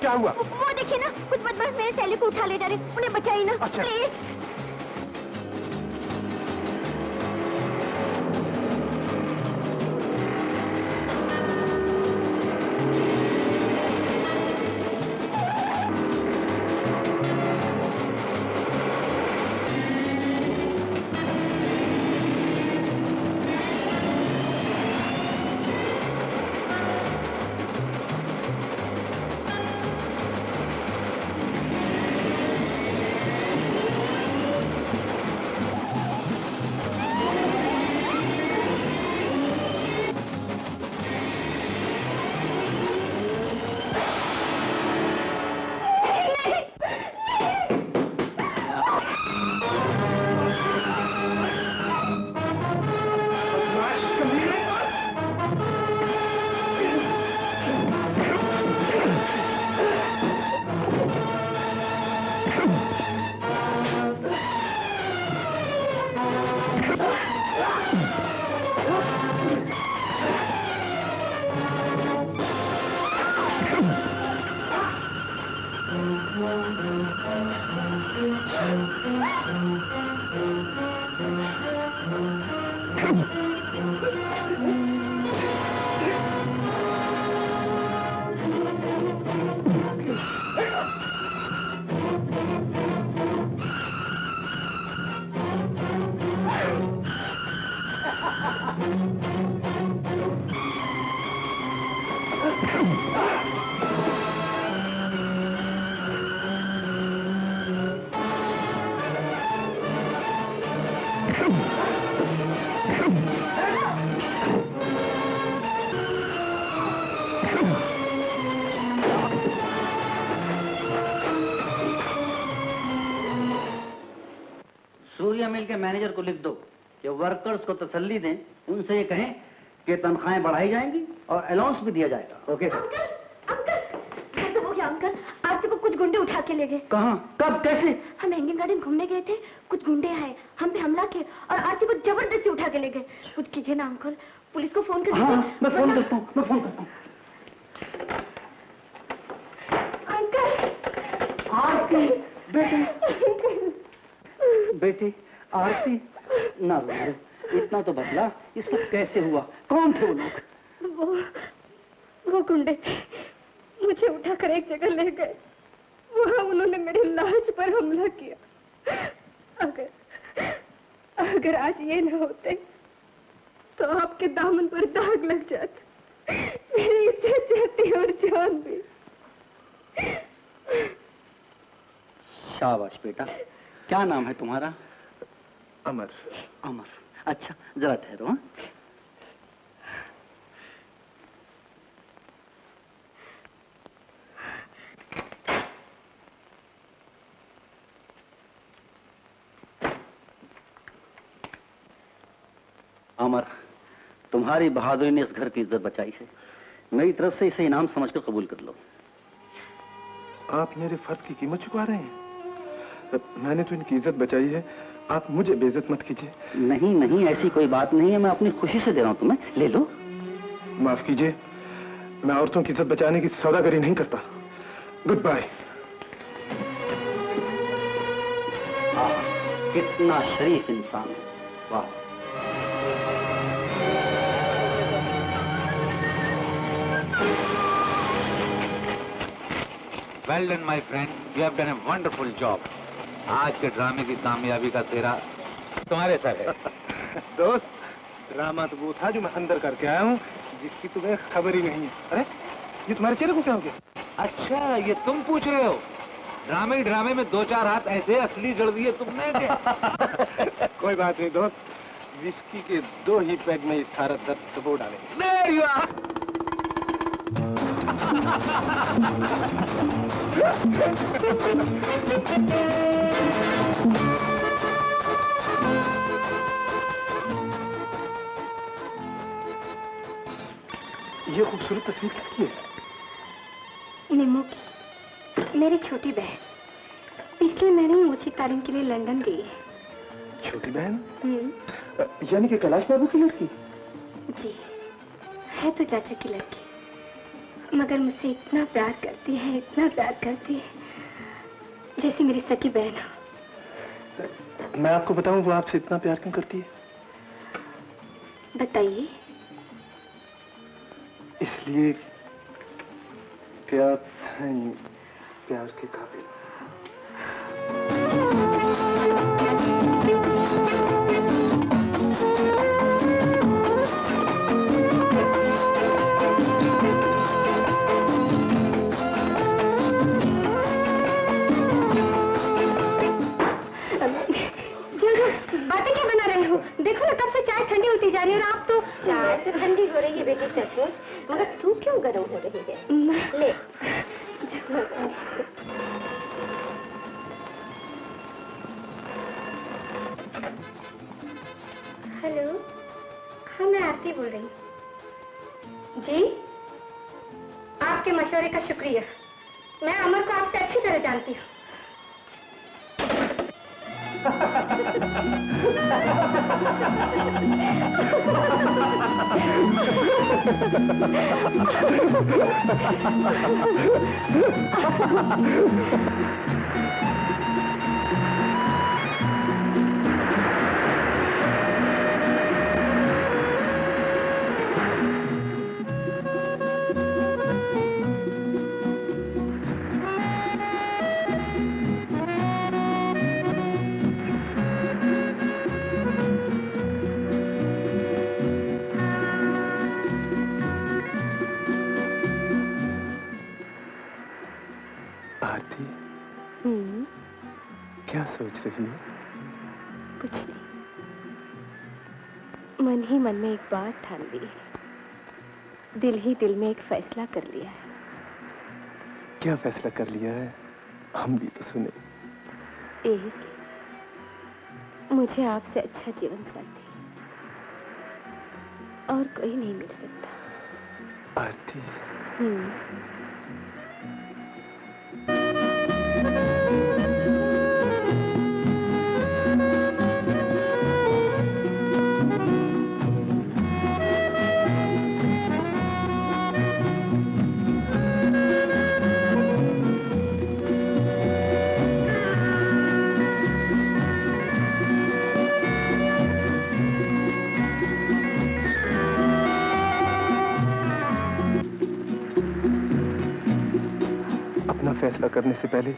क्या हुआ? वो देखिए ना, कुछ बदमाश मेरे सैली को उठा ले जा रहे, उन्हें बचाइए ना। अच्छा। प्लीज। सूर्या मिल के मैनेजर को लिख दो कि वर्कर्स को तसल्ली दें, उनसे ये कहें कि तनख्वाहें बढ़ाई जाएंगी और अलाउंस भी दिया जाएगा। ओके अंकल, अंकल, तो वो क्या अंकल, आरती को कुछ गुंडे उठा के ले गए। कहाँ, कब, कैसे? हम हैंगिंग गार्डन घूमने गए थे, कुछ गुंडे आए, हम पे हमला किए और आरती को जबरदस्ती उठा के ले गए। कुछ कीजिए ना अंकल, पुलिस को फोन कर। हाँ, मैं फोन करता हूँ, मैं फोन करता हूँ। अंकल, आरती, बेटे, बेटी, आरती, ना रो, इतना तो बदला, ये सब कैसे हुआ? कौन थे वो लोग? वो गुंडे थे, मुझे उठाकर एक जगह ले गए, वहाँ उन्होंने मेरी लाश पर हमला किया। अगर आज ये न होते तो आपके दामन पर दाग लग जाता, मेरी इज्जत जाती और जान भी। शाबाश बेटा, क्या नाम है तुम्हारा? अमर। अमर, अच्छा जरा ठहरो। हाँ, अमर, तुम्हारी बहादुरी ने इस घर की इज्जत बचाई है। मेरी तरफ से इसे इनाम समझकर कबूल कर लो। आप मेरे फर्ज की कीमत चुका रहे हैं? मैंने तो इनकी इज्जत बचाई है, आप मुझे बेइज्जत मत कीजिए। नहीं नहीं, ऐसी कोई बात नहीं है, मैं अपनी खुशी से दे रहा हूं तुम्हें, ले लो। माफ कीजिए, मैं औरतों की इज्जत बचाने की सौदागरी नहीं करता। Goodbye. कितना शरीफ इंसान है, वाह। Well done, my friend. You have done a wonderful job. आज के ड्रामे की कामयाबी का सेहरा तुम्हारे सर है। दोस्त, ड्रामा तो वो था जो मैं अंदर करके आया हूँ, जिसकी तुम्हें खबर ही नहीं है। अरे, ये तुम्हारे चेहरे को क्या हो गया? अच्छा, ये तुम पूछ रहे हो? ड्रामे में दो चार हाथ ऐसे असली जड़ दिए तुमने क्या? कोई बात नहीं दोस्त, विस्की के 2 ही पैग में इस सारा दर्द दबो डालेंगे। There you are. ये खूबसूरत तस्वीर किसकी है? निम्मू की, मेरी छोटी बहन। पिछले महीने ही ऊंची तालीम के लिए लंदन गई है। छोटी बहन? यानी कि कैलाश बाबू की लड़की? जी, है तो चाचा की लड़की। मगर मुझसे इतना प्यार करती है, इतना प्यार करती है, जैसे मेरी सगी बहन हो। मैं आपको बताऊं वो आपसे इतना प्यार क्यों करती है? बताइए। इसलिए कि आप हैं प्यार के काबिल। बातें क्या बना रहे हो? देखो ना, कब से चाय ठंडी होती जा रही है और आप तो। चाय तो ठंडी हो रही है बेटी सचमुच, मगर तू क्यों गर्म हो रही है? ले। हेलो, हाँ मैं आरती बोल रही हूँ। जी, आपके मशवरे का शुक्रिया। मैं अमर को आपसे अच्छी तरह जानती हूँ। क्या सोच रही हो? कुछ नहीं, मन ही मन में एक बात ठान ली है, दिल ही दिल में एक फैसला कर लिया है। क्या फैसला कर लिया है? हम भी तो सुने। एक, मुझे आपसे अच्छा जीवन साथी और कोई नहीं मिल सकता। आरती। फैसला करने से पहले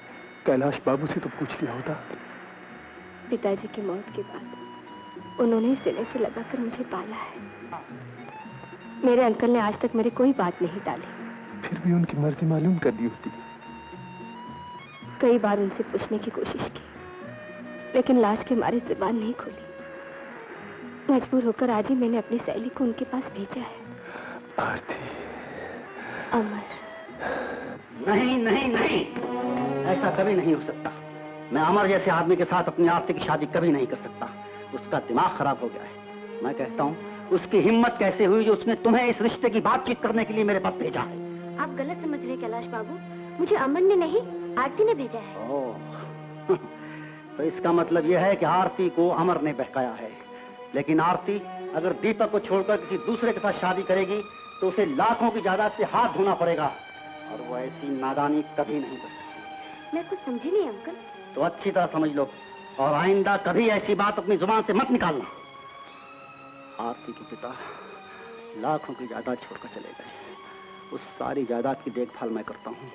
कैलाश बाबू से तो पूछ लिया होता। पिताजी की मौत के बाद उन्होंने सीने से लगाकर मुझे पाला है। मेरे अंकल ने आज तक मेरी कोई बात नहीं टाली। फिर भी उनकी मर्जी मालूम कर दी होती। कई बार उनसे पूछने की कोशिश की, लेकिन लाज के मारे जुबान नहीं खोली। मजबूर होकर आज ही मैंने अपनी सहेली को उनके पास भेजा है। आरती। अमर। नहीं नहीं नहीं, ऐसा कभी नहीं हो सकता। मैं अमर जैसे आदमी के साथ अपनी आरती की शादी कभी नहीं कर सकता। उसका दिमाग खराब हो गया है। मैं कहता हूँ, उसकी हिम्मत कैसे हुई जो उसने तुम्हें इस रिश्ते की बातचीत करने के लिए मेरे पास भेजा है? आप गलत समझ रहे कैलाश बाबू, मुझे अमर ने नहीं, आरती ने भेजा है। ओह, तो इसका मतलब यह है कि आरती को अमर ने बहकाया है। लेकिन आरती अगर दीपक को छोड़कर किसी दूसरे के साथ शादी करेगी तो उसे लाखों की जायदाद से हाथ धोना पड़ेगा, और वो ऐसी नादानी कभी नहीं कर सकती। मैं कुछ समझी नहीं अंकल। तो अच्छी तरह समझ लो, और आइंदा कभी ऐसी बात अपनी जुबान से मत निकालना। आरती के पिता लाखों की जायदाद छोड़कर चले गए। उस सारी जायदाद की देखभाल मैं करता हूँ।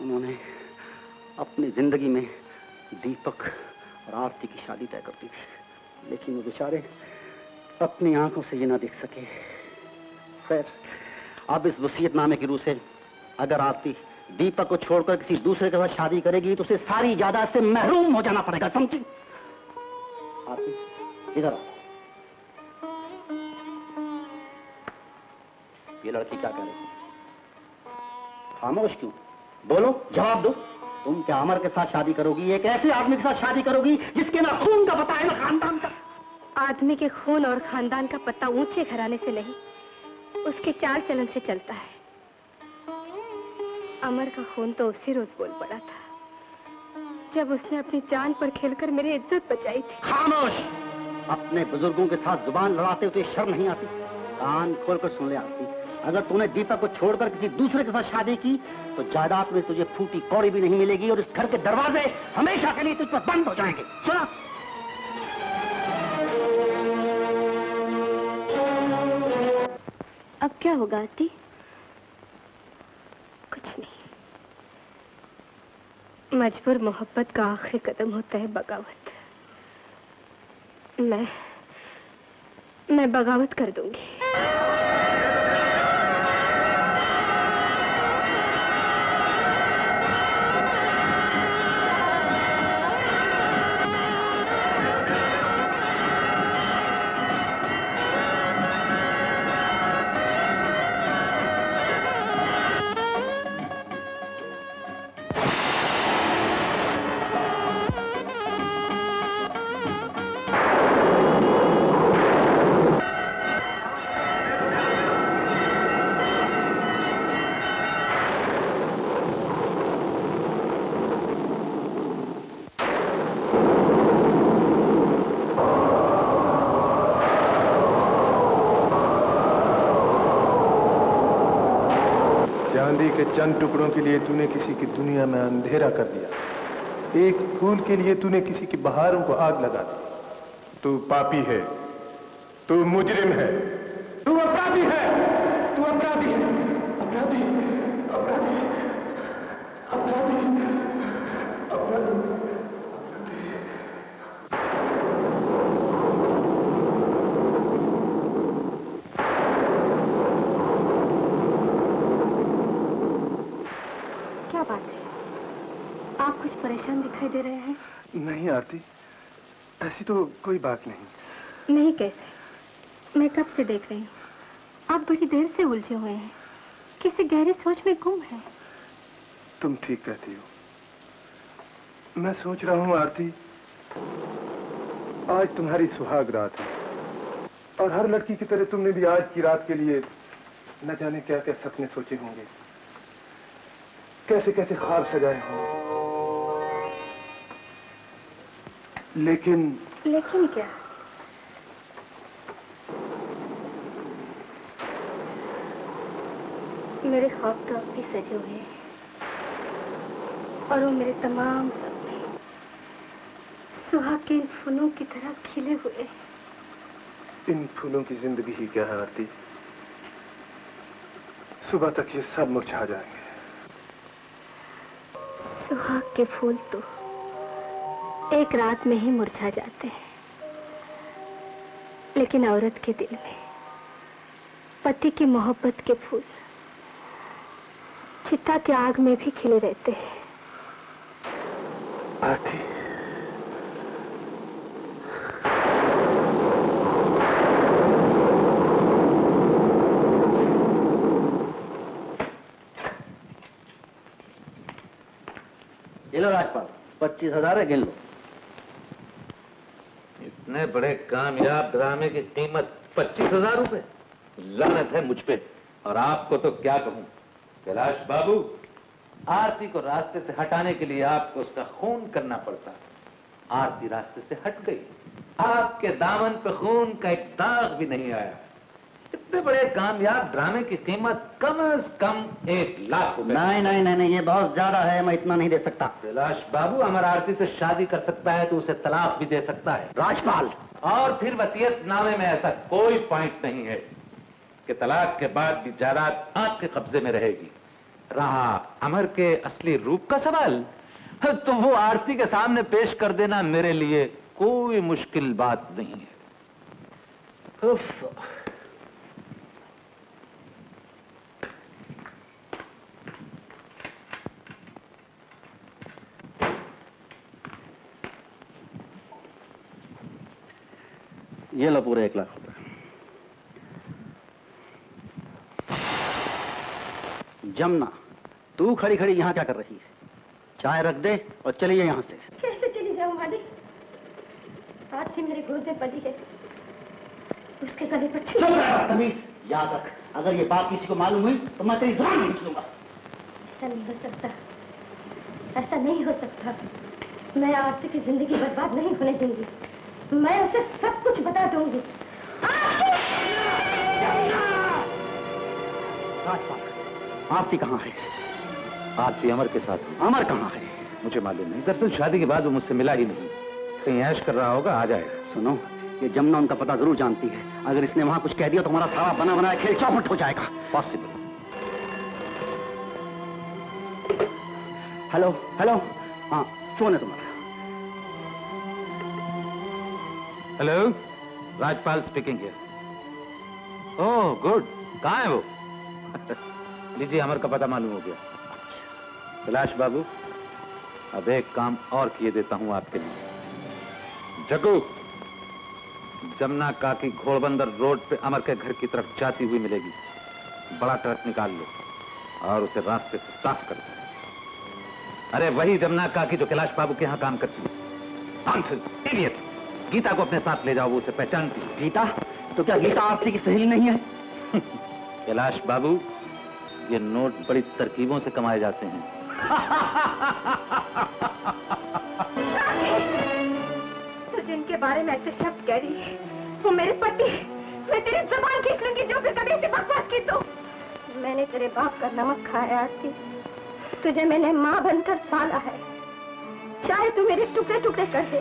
उन्होंने अपनी जिंदगी में दीपक और आरती की शादी तय कर दी थी, लेकिन वो बेचारे अपनी आंखों से ये ना देख सके। खैर, अब इस वसीयतनामे की रूह से अगर आरती दीपक को छोड़कर किसी दूसरे के साथ शादी करेगी तो उसे सारी जायदाद से महरूम हो जाना पड़ेगा, समझी? आरती, इधर आओ। ये लड़की क्या कह रही है? खामोश क्यों? बोलो, जवाब दो। तुम क्या अमर के साथ शादी करोगी? एक ऐसे आदमी के साथ शादी करोगी जिसके ना खून का पता है ना खानदान का? आदमी के खून और खानदान का पता ऊंचे घराने से नहीं, उसके चाल चलन से चलता है। अमर का खून तो उसी रोज बोल पड़ा था जब उसने अपनी जान पर खेलकर मेरी इज्जत बचाई थी। खामोश! अपने बुजुर्गों के साथ जुबान लड़ाते हुए शर्म नहीं आती? कान खोल कर सुन ले आरती, अगर तूने दीपक को छोड़कर किसी दूसरे के साथ शादी की तो जायदाद में तुझे फूटी कौड़ी भी नहीं मिलेगी और इस घर के दरवाजे हमेशा के लिए तुझ पर बंद हो जाएंगे। सुना? अब क्या होगा आरती? कुछ नहीं, मजबूर मोहब्बत का आखिरी कदम होता है बगावत। मैं बगावत कर दूंगी। चांदी के चंद टुकड़ों के लिए तूने किसी की दुनिया में अंधेरा कर दिया। एक फूल के लिए तूने किसी की बहारों को आग लगा दी। तू पापी है, तू मुजरिम है, तू अपराधी है, तू अपराधी है, अपराधी, अपराधी, अपराधी, अपराधी। क्या बात है, आप कुछ परेशान दिखाई दे रहे हैं? नहीं आरती, ऐसी तो कोई बात नहीं। नहीं कैसे? मैं कब से देख रही हूँ, आप बड़ी देर से उलझे हुए हैं, किसी गहरी सोच में गुम है। तुम ठीक कहती हो। मैं सोच रहा हूँ आरती, आज तुम्हारी सुहाग रात है और हर लड़की की तरह तुमने भी आज की रात के लिए न जाने क्या क्या सपने सोचे होंगे, कैसे कैसे ख्वाब सजाए होंगे। लेकिन क्या? मेरे ख्वाब तो अब भी सजे हुए हैं और वो मेरे तमाम सपने सुहाग के इन फूलों की तरह खिले हुए हैं। इन फूलों की जिंदगी ही क्या है आरती, सुबह तक ये सब मुरझा जाएंगे। सुहाग के फूल तो एक रात में ही मुरझा जाते हैं, लेकिन औरत के दिल में पति की मोहब्बत के फूल चिता की आग में भी खिले रहते हैं। आरती, ये लो राजपाल, 25,000 है, गिन लो। इतने बड़े कामयाब ड्रामे की कीमत 25,000 रुपए? लानत है मुझ पे। और आपको तो क्या कहूं। कैलाश बाबू, आरती को रास्ते से हटाने के लिए आपको उसका खून करना पड़ता। आरती रास्ते से हट गई, आपके दामन पे खून का एक दाग भी नहीं आया। इतने बड़े कामयाब ड्रामे की कीमत कम से कम 1 लाख रुपए। नहीं नहीं नहीं नहीं, ये बहुत ज्यादा है, मैं इतना नहीं दे सकता। कैलाश बाबू, अमर आरती से शादी कर सकता है तो उसे तलाक भी दे सकता है। राजपाल, और फिर वसीयतनामे में ऐसा कोई पॉइंट नहीं है कि तलाक के बाद भी जायदाद आपके कब्जे में रहेगी। रहा अमर के असली रूप का सवाल, तो वो आरती के सामने पेश कर देना मेरे लिए कोई मुश्किल बात नहीं है। उफ। ये लो पूरे 1 लाख रुपए। जमुना, तू खड़ी खड़ी यहाँ क्या कर रही है? चाय रख दे और चलिए यहाँ से। कैसे चली जाऊं मालिक? आरती मेरे गोद में पली है, उसके गले पर चुप रह बदतमीज। याद रख, अगर ये बात किसी को मालूम हुई तो मैं तेरी जुबान खींच लूंगा। ऐसा नहीं हो सकता, ऐसा नहीं हो सकता। मैं आरती की जिंदगी बर्बाद नहीं होने दूंगी। मैं उसे सब कुछ बता दूंगी। राजपाल, आरती कहाँ है? आरती अमर के साथ है। अमर कहाँ है? मुझे मालूम नहीं, दरअसल शादी के बाद वो मुझसे मिला ही नहीं। कहीं ऐश कर रहा होगा, आ जाएगा। सुनो, ये जमुना उनका पता जरूर जानती है। अगर इसने वहां कुछ कह दिया तो हमारा सारा बना बनाया खेल चौपट हो जाएगा। पॉसिबल। हेलो हेलो, हाँ फोन है तुम्हारा। Hello, Rajpal speaking here. Oh good, कहाँ है वो? लीजिए, अमर का पता मालूम हो गया। कैलाश बाबू, अब एक काम और किए देता हूं आपके लिए। जग्गू, जमुना काकी घोड़बंदर रोड पे अमर के घर की तरफ जाती हुई मिलेगी। बड़ा ट्रक निकाल लो और उसे रास्ते से साफ कर दो। अरे वही जमुना काकी जो कैलाश बाबू के यहाँ काम करती है। Nonsense, idiot. गीता को अपने साथ ले जाओ, वो उसे पहचानती है। गीता? तो क्या गीता आरती की सहेली नहीं है? कैलाश बाबू, ये नोट बड़ी तरकीबों से कमाए जाते हैं। तो जिनके बारे में ऐसे शब्द कह रही है वो मेरे पति। मैं तेरी जुबान खींच लूंगी जो फिर कभी ऐसी बकवास की तो। मैंने तेरे बाप का नमक खाया आरती, तुझे मैंने माँ बनकर पाला है। चाहे तू मेरे टुकड़े टुकड़े कर दे,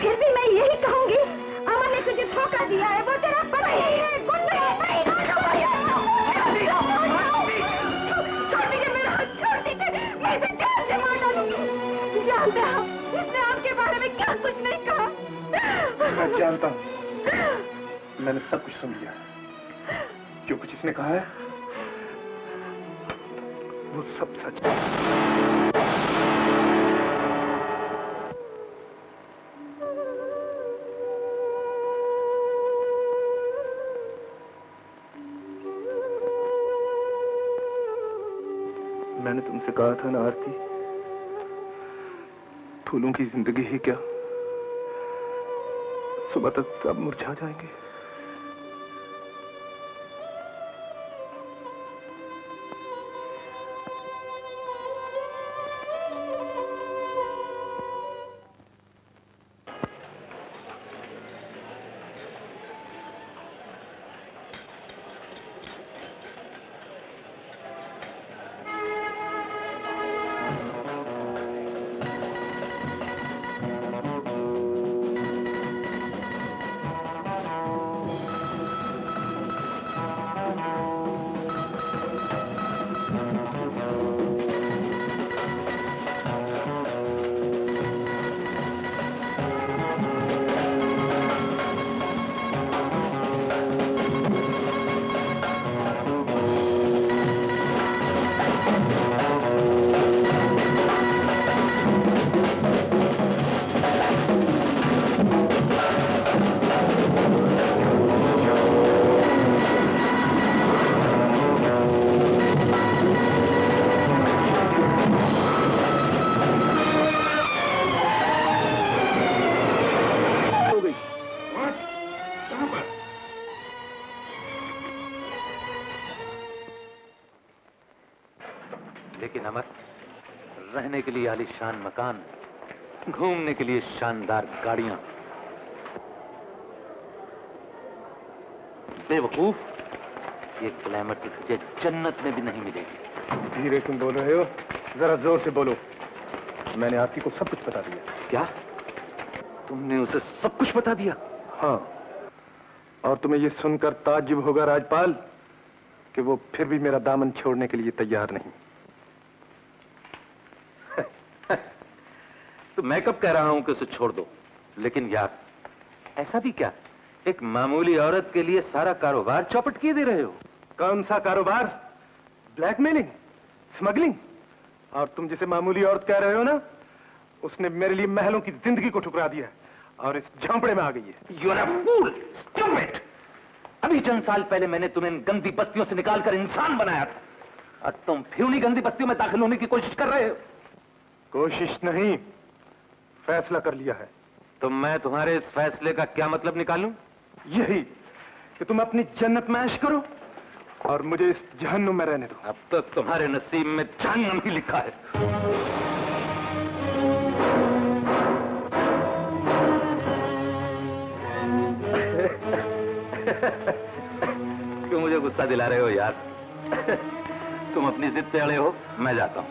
फिर भी मैं यही कहूंगी, अमर ने तुझे धोखा दिया है। वो तेरा पति है, गुंडा है। छोड़ दीजिए मेरा हाथ, छोड़ दीजिए, मैं इसे जान से मार डालूंगी। जानते हो इसने आपके बारे में क्या कुछ नहीं कहा? मैं जानता हूँ, मैंने सब कुछ सुन लिया। जो कुछ इसने कहा है वो सब सच है। मैंने तुमसे कहा था ना आरती, फूलों की जिंदगी ही क्या, सुबह तक सब मुरझा जाएंगे। लेकिन अमर, रहने के लिए आलीशान मकान, घूमने के लिए शानदार गाड़ियां। बेवकूफ, ये क्लाइमेट तुझे जन्नत में भी नहीं मिलेगी। धीरे क्यों बोल रहे हो? जरा जोर से बोलो। मैंने आरती को सब कुछ बता दिया। क्या? तुमने उसे सब कुछ बता दिया? हाँ, और तुम्हें ये सुनकर ताज्जुब होगा राजपाल कि वो फिर भी मेरा दामन छोड़ने के लिए तैयार नहीं। तो मैं कब कह रहा हूं कि उसे छोड़ दो? लेकिन यार, ऐसा भी क्या, एक मामूली औरत के लिए सारा कारोबार चौपट किए दे रहे हो? कौन सा कारोबार? Blackmailing, smuggling. और तुम जिसे मामूली औरत कह रहे हो ना, उसने मेरे लिए महलों की जिंदगी को ठुकरा दिया है और इस झोंपड़े में आ गई है। You are a fool, stupid! अभी चंद साल पहले मैंने तुम्हें इन गंदी बस्तियों से निकालकर इंसान बनाया था, और तुम फिर उन्हीं गंदी बस्तियों में दाखिल होने की कोशिश कर रहे हो। कोशिश नहीं, फैसला कर लिया है। तो मैं तुम्हारे इस फैसले का क्या मतलब निकालूं? यही कि तुम अपनी जन्नत में ऐश करो और मुझे इस जहन्नुम में रहने दो। अब तो तुम्हारे नसीब में जहन्नम ही लिखा है। क्यों मुझे गुस्सा दिला रहे हो यार? तुम अपनी जिद पे अड़े हो, मैं जाता हूँ।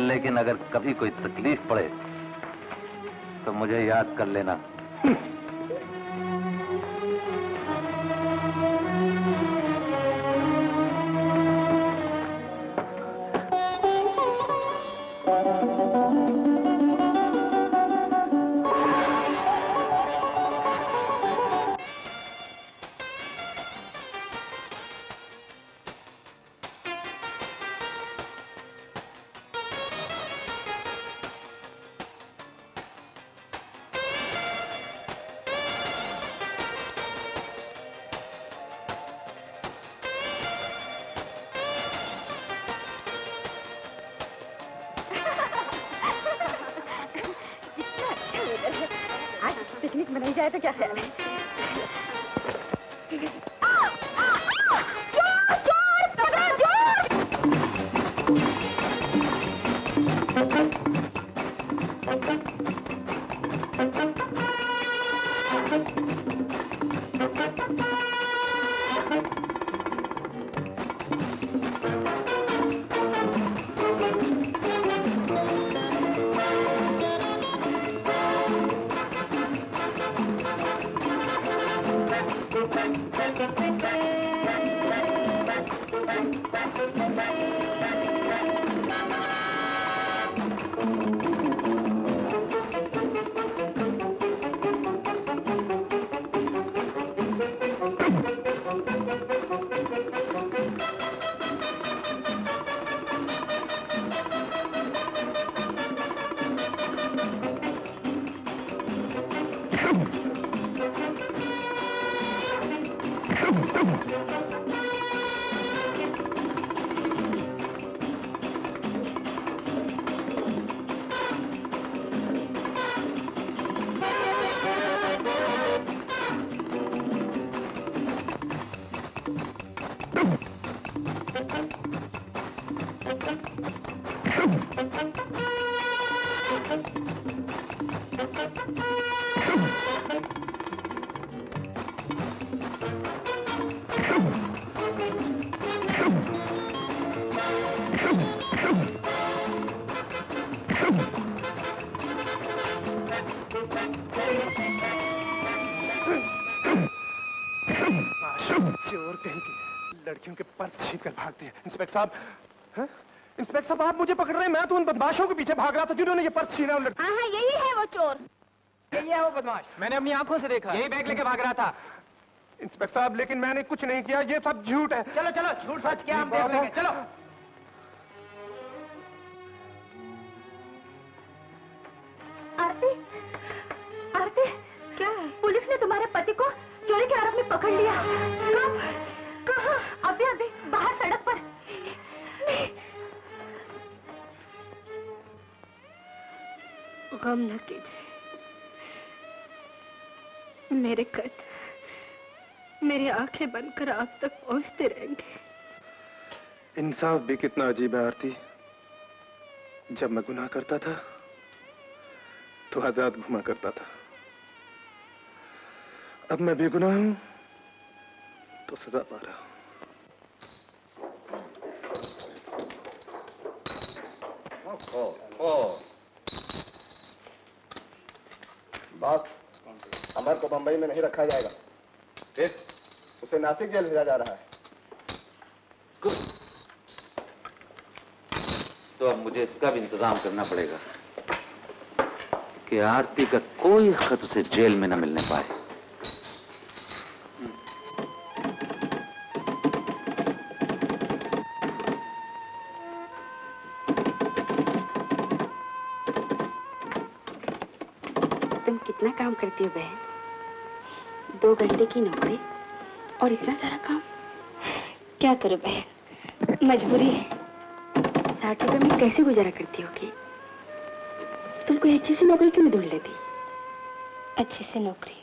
लेकिन अगर कभी कोई तकलीफ पड़े तो मुझे याद कर लेना। पिकनिक मनाई जाए तो क्या ख्याल है? चोर चोर पकड़ा चोर! चोर कहीं की लड़कियों के पर्स छीन कर भागते हैं। इंस्पेक्टर साहब, हैं? इंस्पेक्टर साहब, आप मुझे पकड़ रहे हैं? मैं तो उन बदमाशों के पीछे भाग रहा था जिन्होंने ये पर्स छीना। हाँ हाँ, यही है वो चोर। यही है वो बदमाश, मैंने अपनी आंखों से देखा। यही बैग लेके भाग रहा था। इंस्पेक्टर साहब, लेकिन मैंने कुछ नहीं किया, ये सब झूठ है। चलो चलो, झूठ सच क्या हम देख लेंगे, चलो। आरती, आरती, क्या है? पुलिस ने तुम्हारे पति को चोरी के आरोप में पकड़ लिया। कब? कहाँ? अभी अभी बाहर सड़क पर। गम न कीजिए, मेरे कद मेरी आंखें बनकर आप तक पहुंचते रहेंगे। इंसाफ भी कितना अजीब है आरती। जब मैं गुनाह करता था तो आजाद घुमा करता था, अब मैं बेगुनाह हूं तो सजा पा रहा हूं। बॉस, अमर को बंबई में नहीं रखा जाएगा, फिर उसे नासिक जेल भेजा जा रहा है। तो अब मुझे इसका भी इंतजाम करना पड़ेगा कि आरती का कोई खत उसे जेल में न मिलने पाए। तुम कितना काम करती हो बहन? 2 घंटे की नौकरी और इतना सारा काम। क्या करो बहन, मजबूरी है। 60 रुपए में कैसे गुजारा करती होगी? तुम कोई अच्छी सी नौकरी क्यों नहीं ढूंढ लेती? अच्छी सी नौकरी?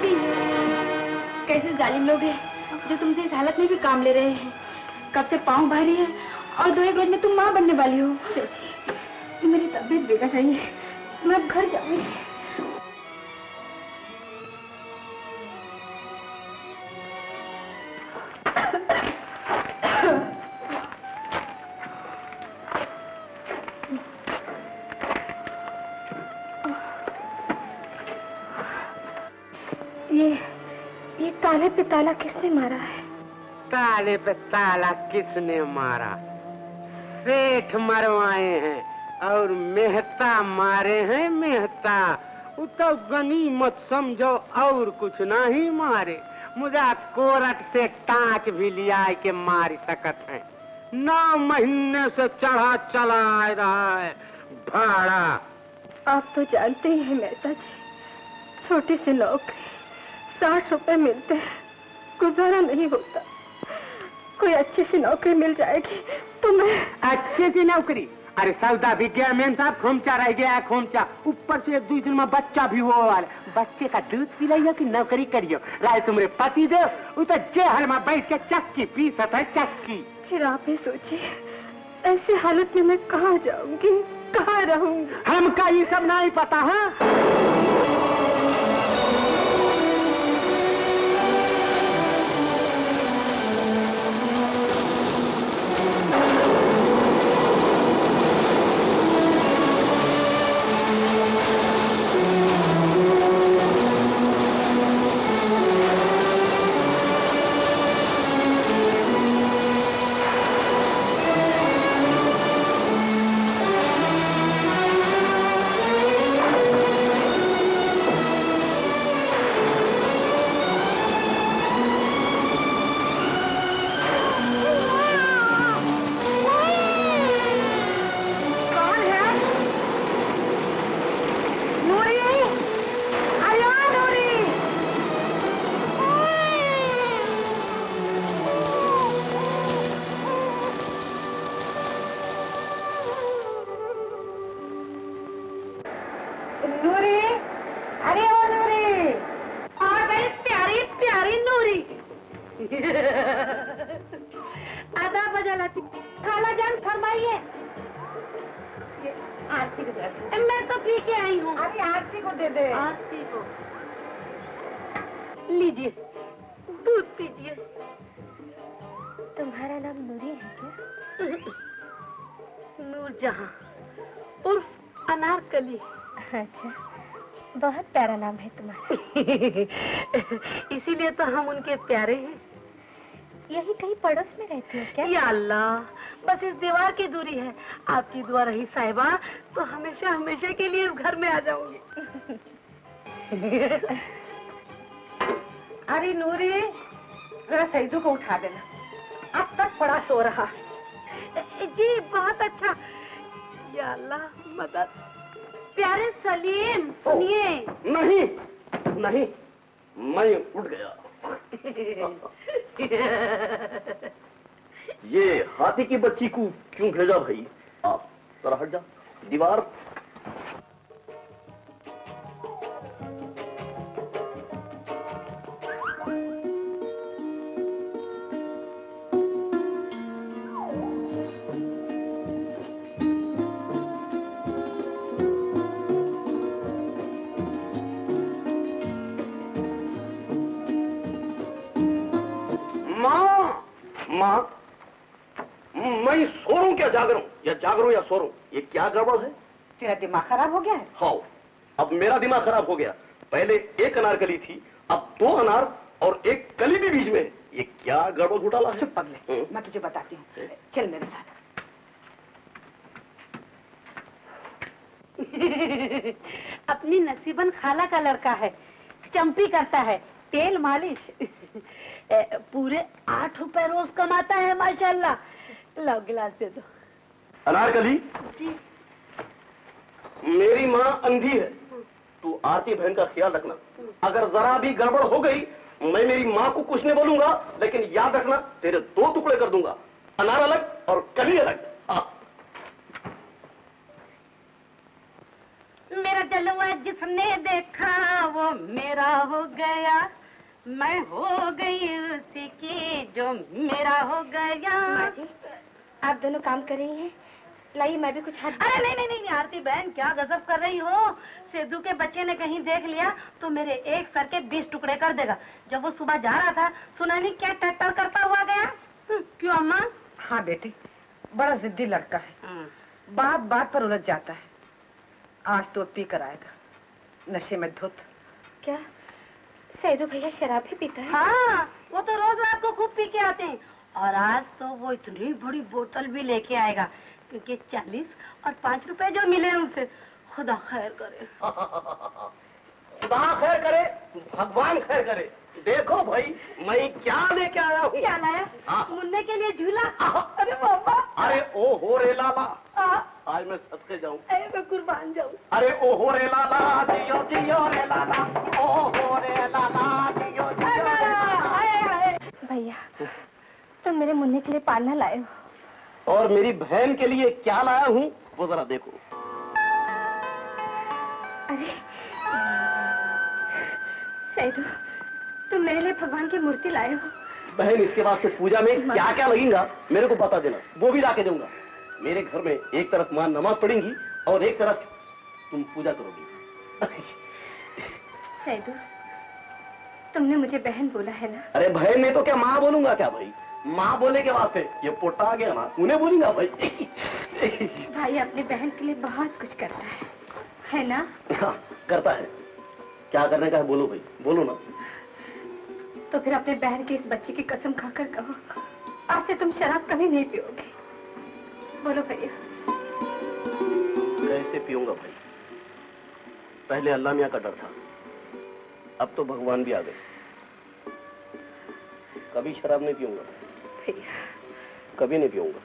पापी, कैसे जालिम लोग हैं जो तुमसे इस हालत में भी काम ले रहे हैं। कब से पाँव भारी है और 2-1 रोज में तुम माँ बनने वाली हो। शशि, मेरी तबीयत बिगड़ रही है, मैं अब घर जाऊंगी। ये ताले पे ताला किसने मारा है? ताले पे ताला किसने मारा? सेठ मरवाए हैं और मेहता मारे हैं। मेहता वो तो गनीमत समझो और कुछ नहीं मारे। मुझे कोरट से टाँच भी लिया के मार सकत है। 9 महीने से चढ़ा चला आ रहा है भाड़ा। आप तो जानते ही हैं मेहता जी, छोटी सी नौकरी, 60 रुपए मिलते हैं, गुजारा नहीं होता। कोई अच्छी सी नौकरी मिल जाएगी तो मैं। अच्छी सी नौकरी? अरे सौदा भी गया मेम साहब, खोमचा रह गया है खोमचा। ऊपर से 1-2 दिन में बच्चा भी हो वाला। बच्चे का दूध पिलाइयो कि नौकरी करियो? राय तुम्हारे पति दे वो तो जेहल में बैठ के चक्की पीसत है, चक्की। फिर आप ही सोचिए, ऐसी हालत में मैं कहाँ जाऊंगी, कहाँ रहूंगी? हमका ये सब नहीं पता है। आधा बजा लाती। खाला जान फरमाइए। आरती को दे। मैं तो पी के आई हूँ। अरे आरती को दे दे। आरती को लीजिए, दूध पीजिए। तुम्हारा नाम नूरी है क्या? नूरजहां उर्फ अनारकली। अच्छा, बहुत प्यारा नाम है तुम्हारा। इसीलिए तो हम उनके प्यारे हैं। यही कहीं पड़ोस में रहती हो क्या? या अल्लाह, बस इस दीवार की दूरी है। आपकी दुआ रही साहिबा तो हमेशा हमेशा के लिए इस घर में आ जाऊंगी। अरे नूरी, जरा सईदू को उठा देना, अब तक बड़ा सो रहा है। जी बहुत अच्छा। या अल्लाह मदद। प्यारे सलीम सुनिए। नहीं नहीं, मैं उठ गया। ये हाथी की बच्ची को क्यों भेजा भाई? आप जरा हट जा। दीवार मैं सो रहा हूं क्या जाग रहा हूं, या जाग रहा हूं या सो रहा हूं? ये क्या गड़बड़ है? तेरा दिमाग खराब हो गया है? हाँ, अब मेरा दिमाग खराब हो गया। पहले एक अनारकली थी, अब 2 अनार और एक कली भी बीच में। ये क्या गड़बड़ घोटाला है? चुप पगले, मैं तुझे बताती हूँ। चल मेरे साथ। अपनी नसीबन खाला का लड़का है, चंपी करता है, तेल मालिश। पूरे 8 रुपए रोज कमाता है माशाल्लाह। लाओ गिलास दे दो। अनारकली, मेरी माँ अंधी है, तू आरती बहन का ख्याल रखना। अगर जरा भी गड़बड़ हो गई, मैं मेरी माँ को कुछ नहीं बोलूंगा, लेकिन याद रखना तेरे 2 टुकड़े कर दूंगा, अनार अलग और कली अलग। हाँ। मेरा जलवा जिसने देखा वो मेरा हो गया, मैं हो गई उसी की जो मेरा हो गया। माँ जी, आप दोनों काम कर रही हैं, लाइए मैं भी कुछ हाथ। अरे नहीं नहीं नहीं आरती बहन, क्या गजब कर रही हो। सेदू के बच्चे ने कहीं देख लिया तो मेरे एक सर के 20 टुकड़े कर देगा। जब वो सुबह जा रहा था सुना नहीं क्या टट्टर करता हुआ गया। क्यों अम्मा? हाँ बेटे, बड़ा जिद्दी लड़का है, बात बात पर उलझ जाता है। आज तो पी कर आएगा, नशे में धुत। क्या सैदू भैया शराब भी पीता है? हाँ, वो तो रोज रात को खूब पी के आते हैं, और आज तो वो इतनी बड़ी बोतल भी लेके आएगा, क्योंकि 40 और 5 रुपए जो मिले उसे। खुदा खैर करे। खुदा खैर करे, भगवान खैर करे। देखो भाई, मैं क्या लेके आया हूँ। क्या लाया? मुन्ने के लिए झूला। अरे बाबा, अरे ओ हो रे लाला, आज मैं सदके जाऊं, मैं कुर्बान जाऊं। अरे ओ हो रे लाला, जियो जियो रे लाला, ओ हो रे लाला, जियो जियो रे लाला। भैया, तुम मेरे मुन्ने के लिए पालना लाए हो। और मेरी बहन के लिए क्या लाया हूँ वो जरा देखो। अरे सैदू, तुम मेरे लिए भगवान की मूर्ति लाए हो। बहन, इसके बाद से पूजा में क्या क्या लगेगा मेरे को बता देना, वो भी लाके दूंगा। मेरे घर में एक तरफ मां नमाज पढ़ेंगी और एक तरफ तुम पूजा करोगी। सैदू, तुमने मुझे बहन बोला है ना? अरे बहन ने तो क्या माँ बोलूंगा क्या भाई? माँ बोले के वास्ते ये पोटा आ गया ना, उन्हें बोलूंगा भाई। भाई अपनी बहन के लिए बहुत कुछ करता है ना? हाँ, करता है। क्या करने का है बोलो भाई, बोलो ना। तो फिर अपने बहन के इस बच्चे की कसम खाकर कहो, आज से तुम शराब कभी नहीं पियोगे। बोलो भैया। कैसे पीऊंगा भाई? पहले अल्लाह मियाँ का डर था, अब तो भगवान भी आ गए। कभी शराब नहीं पीऊंगा भैया, कभी नहीं पीऊंगा।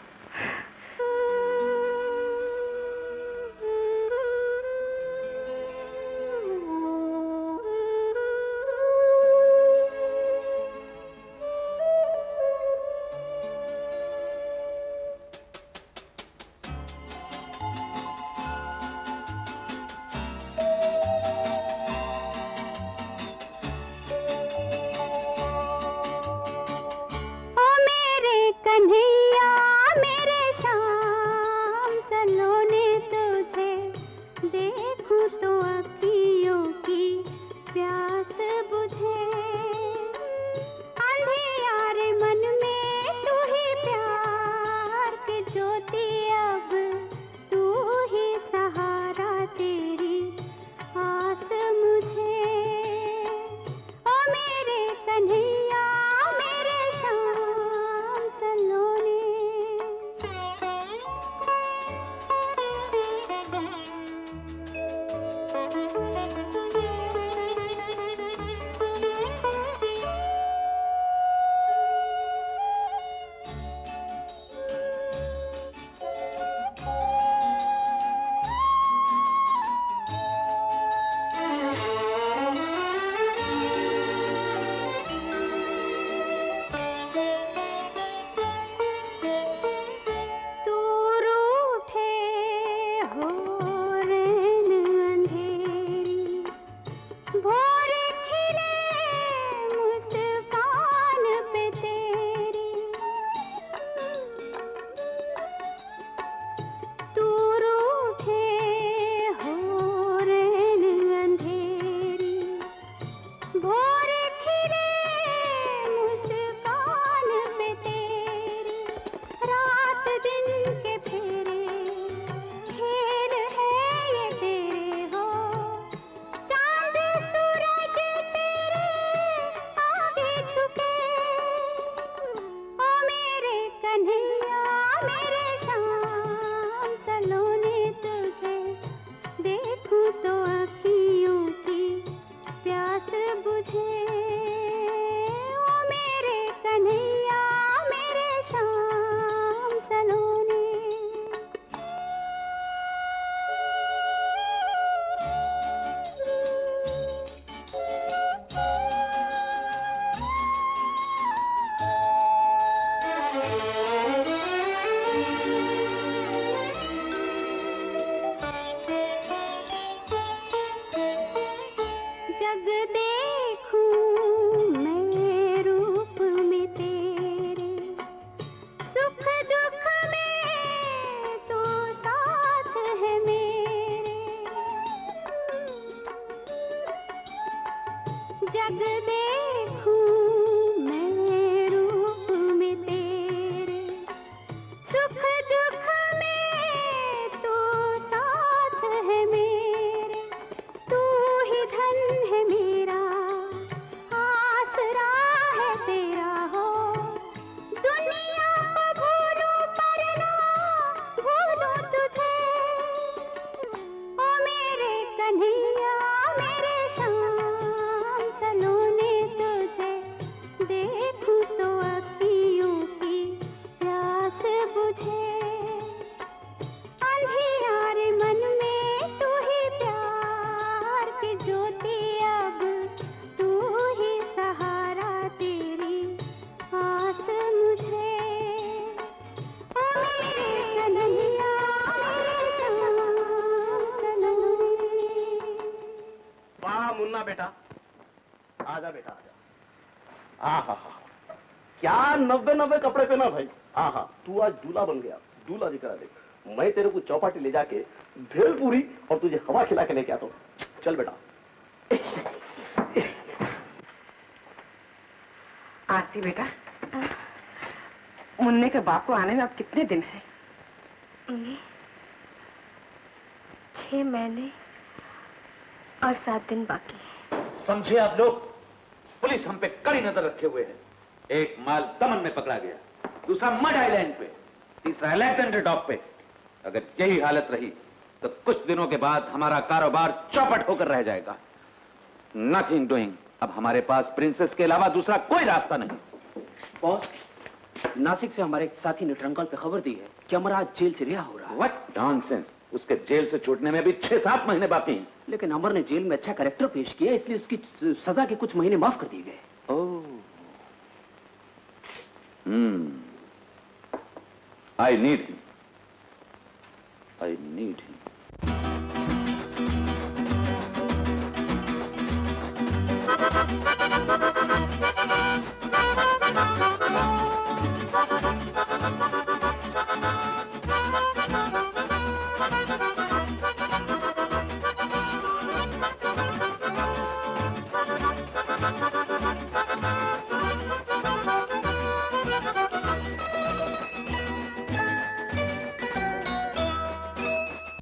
जग देखूं मैं रूप में तेरे, सुख दुख में तू साथ है मेरे, तू ही धन है मेरा, आसरा है तेरा हो, दुनिया को भूलूं पर ना भूलूं तुझे, ओ मेरे कन्हैया मेरे श्याम सलोने तुझे, देखूं तो अखियों की प्यास बुझे, अंधियारे मन में तू ही प्यार की ज्योति, अब तू ही सहारा तेरी आस मुझे, ओ मेरे कन्हैया मेरे श्याम सलोने। वाह मुन्ना बेटा, आजा बेटा आजा। आहा क्या 90 कपड़े पहना भाई। आहा तू आज दूल्हा बन गया, दूल्हा जी करा दे। मैं तेरे को चौपाटी ले जाके भेलपूरी और तुझे हवा खिला के लेके आता हूँ। चल बेटा। आरती बेटा, मुन्ने के बाप को आने में अब कितने दिन हैं? 6 महीने और 7 दिन बाकी। समझे आप लोग, पुलिस हम पे कड़ी नजर रखे हुए है। एक माल दमन में पकड़ा गया, दूसरा मड आइलैंड पे, तीसरा अलेक्जेंडर डॉक पे। अगर यही हालत रही तो कुछ दिनों के बाद हमारा कारोबार चौपट होकर रह जाएगा। Nothing doing. अब हमारे पास प्रिंसेस के अलावा दूसरा कोई रास्ता नहीं। बॉस, नासिक से हमारे एक साथी ने ट्रंकल पे खबर दी है कि अमर आज जेल से रिहा हो रहा है। What nonsense. उसके जेल से छूटने में भी 6-7 महीने बाकी हैं। लेकिन अमर ने जेल में अच्छा कैरेक्टर पेश किया, इसलिए उसकी सजा के कुछ महीने माफ कर दिए गए। I need him. I need him.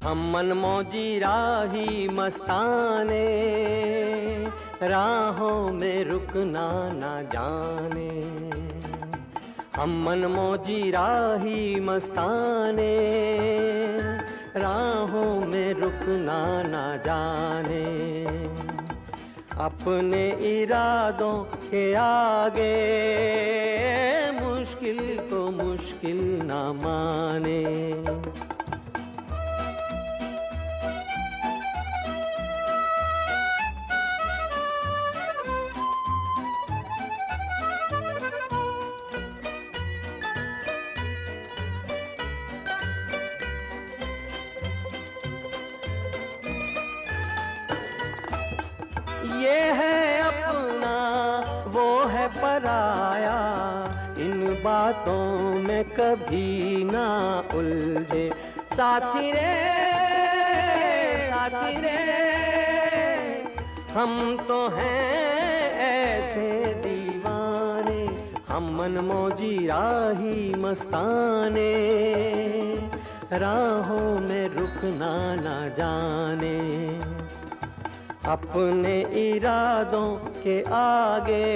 हम मनमौजी राही मस्ताने, राहों में रुकना ना जाने। हम मनमौजी राही मस्ताने, राहों में रुकना ना जाने। अपने इरादों के आगे मुश्किल को मुश्किल ना माने। ये है अपना वो है पराया, इन बातों में कभी ना उलझे। साथी रे हम तो हैं ऐसे दीवाने, हम मनमौजी राही मस्ताने, राहों में रुकना ना जाने। अपने इरादों के आगे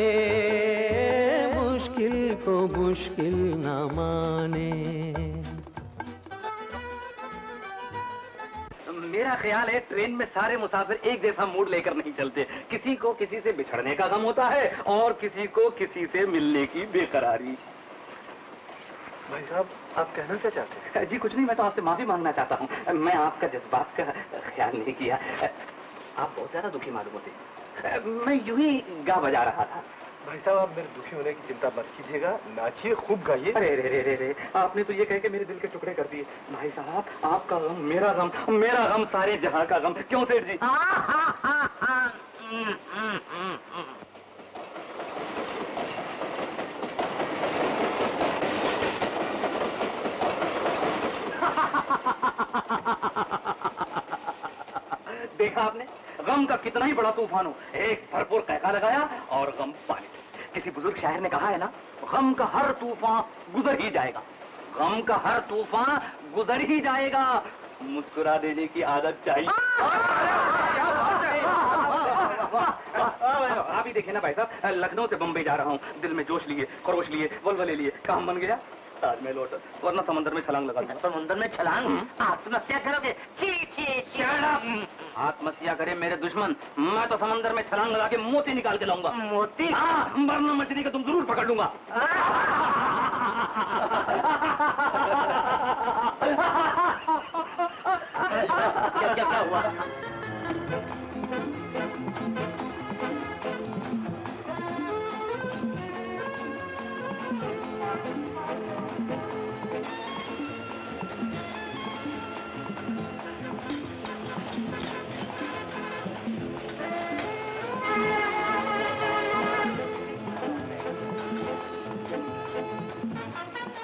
मुश्किल को मुश्किल न माने। मेरा ख्याल है ट्रेन में सारे मुसाफिर एक जैसा मूड लेकर नहीं चलते। किसी को किसी से बिछड़ने का गम होता है और किसी को किसी से मिलने की बेकरारी। भाई साहब, आप कहना क्या चाहते हैं? जी कुछ नहीं, मैं तो आपसे माफी मांगना चाहता हूँ। मैं आपका जज्बात का ख्याल नहीं किया। आप बहुत ज्यादा दुखी मालूम होते। मैं यूं ही गा बजा रहा था। भाई साहब, आप मेरे दुखी होने की चिंता मत कीजिएगा, नाचिए, खूब गाइए। अरे रे रे रे रे, आपने तो ये कह के मेरे दिल के टुकड़े कर दिए। भाई साहब, आपका गम मेरा गम सारे जहां का गम। क्यों सेठ जी? देखा आपने, गम गम का कितना ही बड़ा तूफान हो, एक भरपूर कहका लगाया और गम पानी। किसी बुजुर्ग शायर ने कहा है ना, गम का हर तूफान गुजर ही जाएगा, गम का हर तूफान गुजर ही जाएगा, मुस्कुरा देने की आदत चाहिए। आप ही देखे ना भाई साहब, लखनऊ से बम्बई जा रहा हूँ, दिल में जोश लिए, खरोश लिए, वलवले लिए, काम बन गया, ताजमहल लौटा, वरना समंदर में छलांग लगा। समुद्र में छलांग? आत्महत्या करोगे? छी छी छी। आत्महत्या करे मेरे दुश्मन, मैं तो समंदर में छलांग लगा के मोती निकाल के लाऊंगा। मोती? हाँ, वरना मछली का तुम जरूर पकड़ लूंगा। क्या हुआ?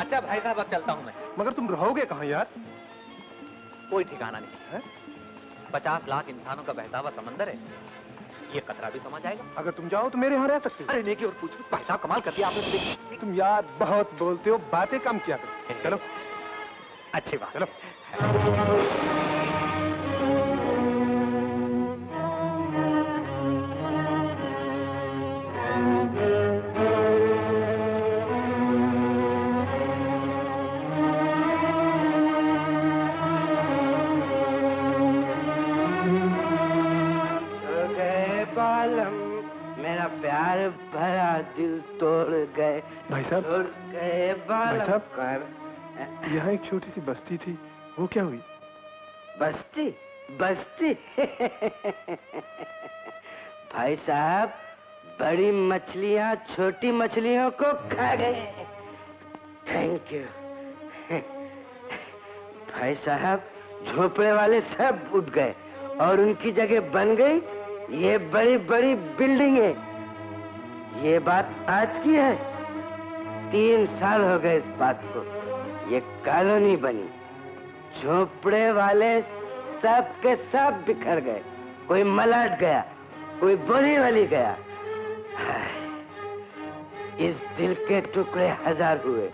अच्छा भाई साहब, अब चलता हूँ मैं। मगर तुम रहोगे कहाँ यार? कोई ठिकाना नहीं है। 50 लाख इंसानों का बहता हुआ समंदर है, ये कतरा भी समझ आएगा। अगर तुम जाओ तो मेरे यहाँ रह सकते हो। अरे नेकी और पूछ, भाई साहब कमाल कर दिया आपने। तुम यार बहुत बोलते हो, बातें कम किया करो। चलो अच्छी बात। चलो। मेरा प्यार भरा दिल तोड़ गए, भाई साहब, छोड़ गए भाई साहब, कर। यहाँ एक छोटी सी बस्ती थी, वो क्या हुई? बस्ती? बस्ती? भाई साहब, बड़ी मछलियाँ छोटी मछलियों को खा गए। Thank you. भाई साहब, झोपड़े वाले सब उठ गए और उनकी जगह बन गई ये बड़ी बड़ी बिल्डिंगें। ये बात आज की है, 3 साल हो गए इस बात को। ये कॉलोनी बनी, झोपड़े वाले सब के सब बिखर गए, कोई मलाट गया, कोई बोली वाली गया। इस दिल के टुकड़े 1000 हुए,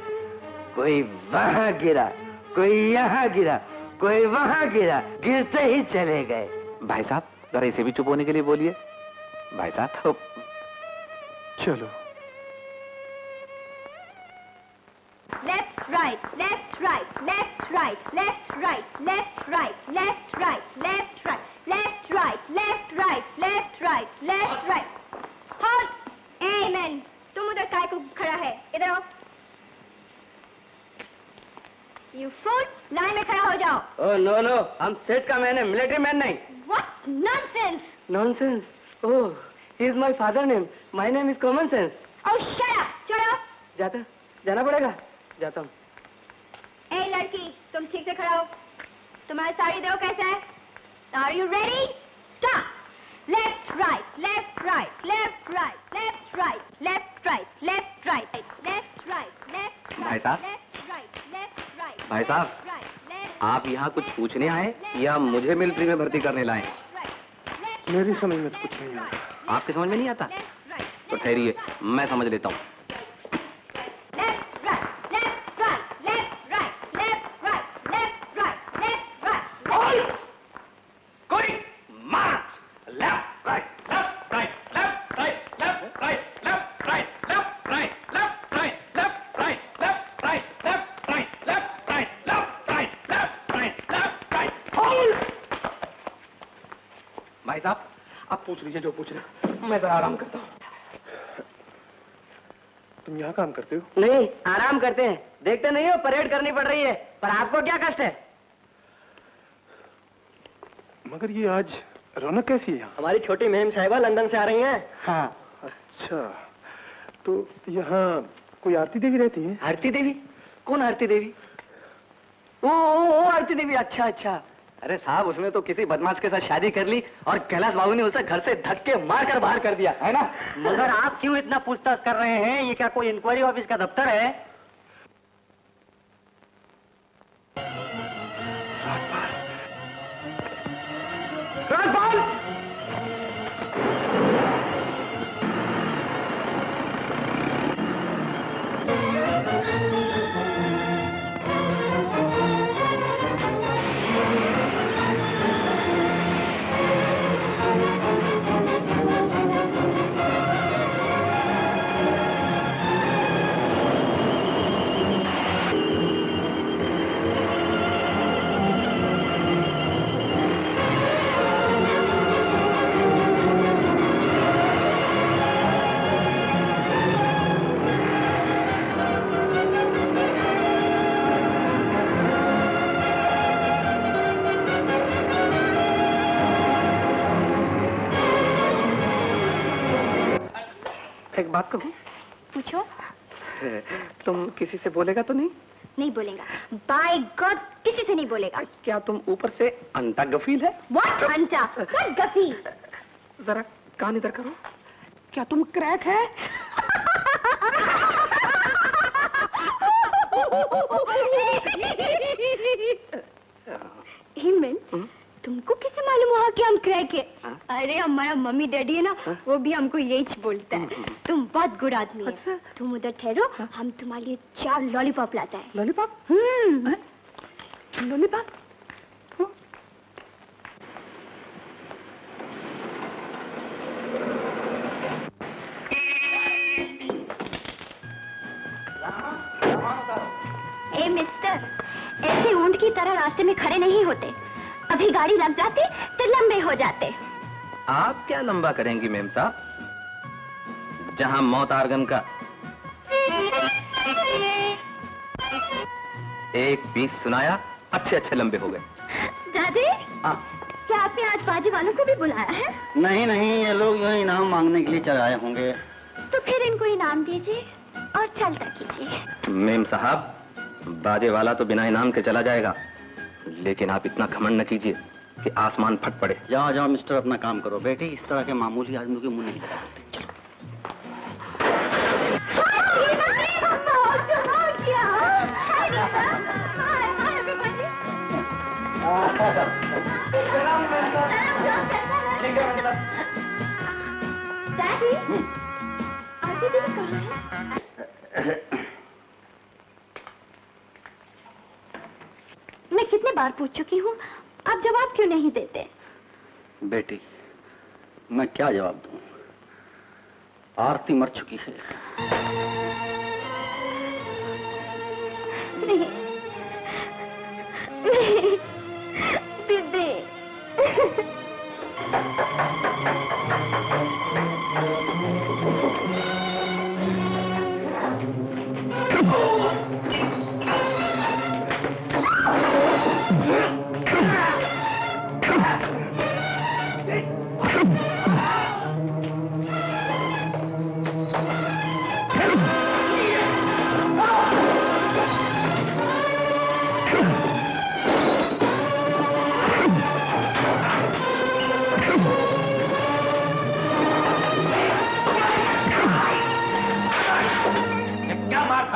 कोई वहां गिरा, कोई यहाँ गिरा, कोई वहां गिरा, गिरते ही चले गए। भाई साहब जरा इसे भी चुप होने के लिए बोलिए। भाई साहब चलो। Left right, left right, left right, left right, left right, left right, left right, left right, left right, left right, left right. Halt! Amen. तुम उधर काय को खड़ा है? इधर आओ। यू फूल, लाइन में खड़ा हो जाओ। ओह नो नो, हम सेठ का मैन है, मिलिट्री मैन नहीं। What nonsense! Nonsense? Oh, he is my father name. My name is common sense. Oh, shut up! चलो। जाना पड़ेगा। जाता हूँ। ए लड़की, तुम ठीक से खड़ा हो। तुम्हारी साड़ी दो कैसा है? Are you ready? Stop! Left, right, left, right, left, right, left, right, left, right, left, right, left, right, left, right, भाई साहब, left, right, left, right, भाई साहब, आप यहाँ कुछ पूछने आए या मुझे मिलिट्री में भर्ती करने लाए? मेरी समझ में तो कुछ नहीं आता। आपकी समझ में नहीं आता? तो ठहरिए, मैं समझ लेता हूँ। भाई साहब, आप पूछ लीजिए जो पूछना, मैं जरा आराम करता हूँ। तुम यहाँ काम करते हो? नहीं, आराम करते हैं। देखते नहीं हो परेड करनी पड़ रही है, पर आपको क्या कष्ट है? मगर ये आज रौनक कैसी है यहाँ? हमारी छोटी मेम साहिबा लंदन से आ रही हैं। हाँ। अच्छा, तो यहाँ कोई आरती देवी रहती है? आरती देवी? कौन आरती देवी? ओ आरती देवी, अच्छा अच्छा। अरे साहब, उसने तो किसी बदमाश के साथ शादी कर ली और कैलाश बाबू ने उसे घर से धक्के मारकर बाहर कर दिया, है ना? मगर आप क्यों इतना पूछताछ कर रहे हैं? ये क्या कोई इंक्वायरी ऑफिस का दफ्तर है? राजपाल! एक बात कहूँ? पूछो। तुम किसी से बोलेगा तो नहीं? नहीं बोलेगा। बाय गॉड किसी से नहीं बोलेगा। क्या तुम ऊपर से अंडा गफील है? What अंडा? What गफील? जरा कान इधर करो। क्या तुम क्रैक है? हिमन, तुमको कैसे मालूम हुआ कि हम क्रैक है? अरे हमारा मम्मी डैडी है ना, वो भी हमको यही बोलता है। तुम बहुत गुड आदमी है। तुम उधर ठहरो, हम तुम्हारे लिए 4 लॉलीपॉप लाता है। लॉलीपॉप? लॉलीपॉप? ए मिस्टर, ऐसे ऊंट की तरह रास्ते में खड़े नहीं होते। अभी गाड़ी लग जाती तो लंबे हो जाते। आप क्या लंबा करेंगी मेम साहब? जहां मौत आर्गन का एक पीस सुनाया, अच्छे अच्छे लंबे हो गए। दादी, क्या आपने आज बाजी वालों को भी बुलाया है? नहीं नहीं, ये लोग जो इनाम मांगने के लिए चले आए होंगे। तो फिर इनको इनाम दीजिए और चलता कीजिए। मेम साहब, बाजे वाला तो बिना इनाम के चला जाएगा, लेकिन आप इतना घमंड न कीजिए कि आसमान फट पड़े। जाओ जाओ मिस्टर, अपना काम करो। बेटी, इस तरह के मामूली आदमी के मुंह नहीं लगाते। चलो। डैडी, आंटी दीदी कहाँ है? मैं कितने बार पूछ चुकी हूँ, आप जवाब क्यों नहीं देते? बेटी, मैं क्या जवाब दूं? आरती मर चुकी है। नहीं, नहीं, दीदी।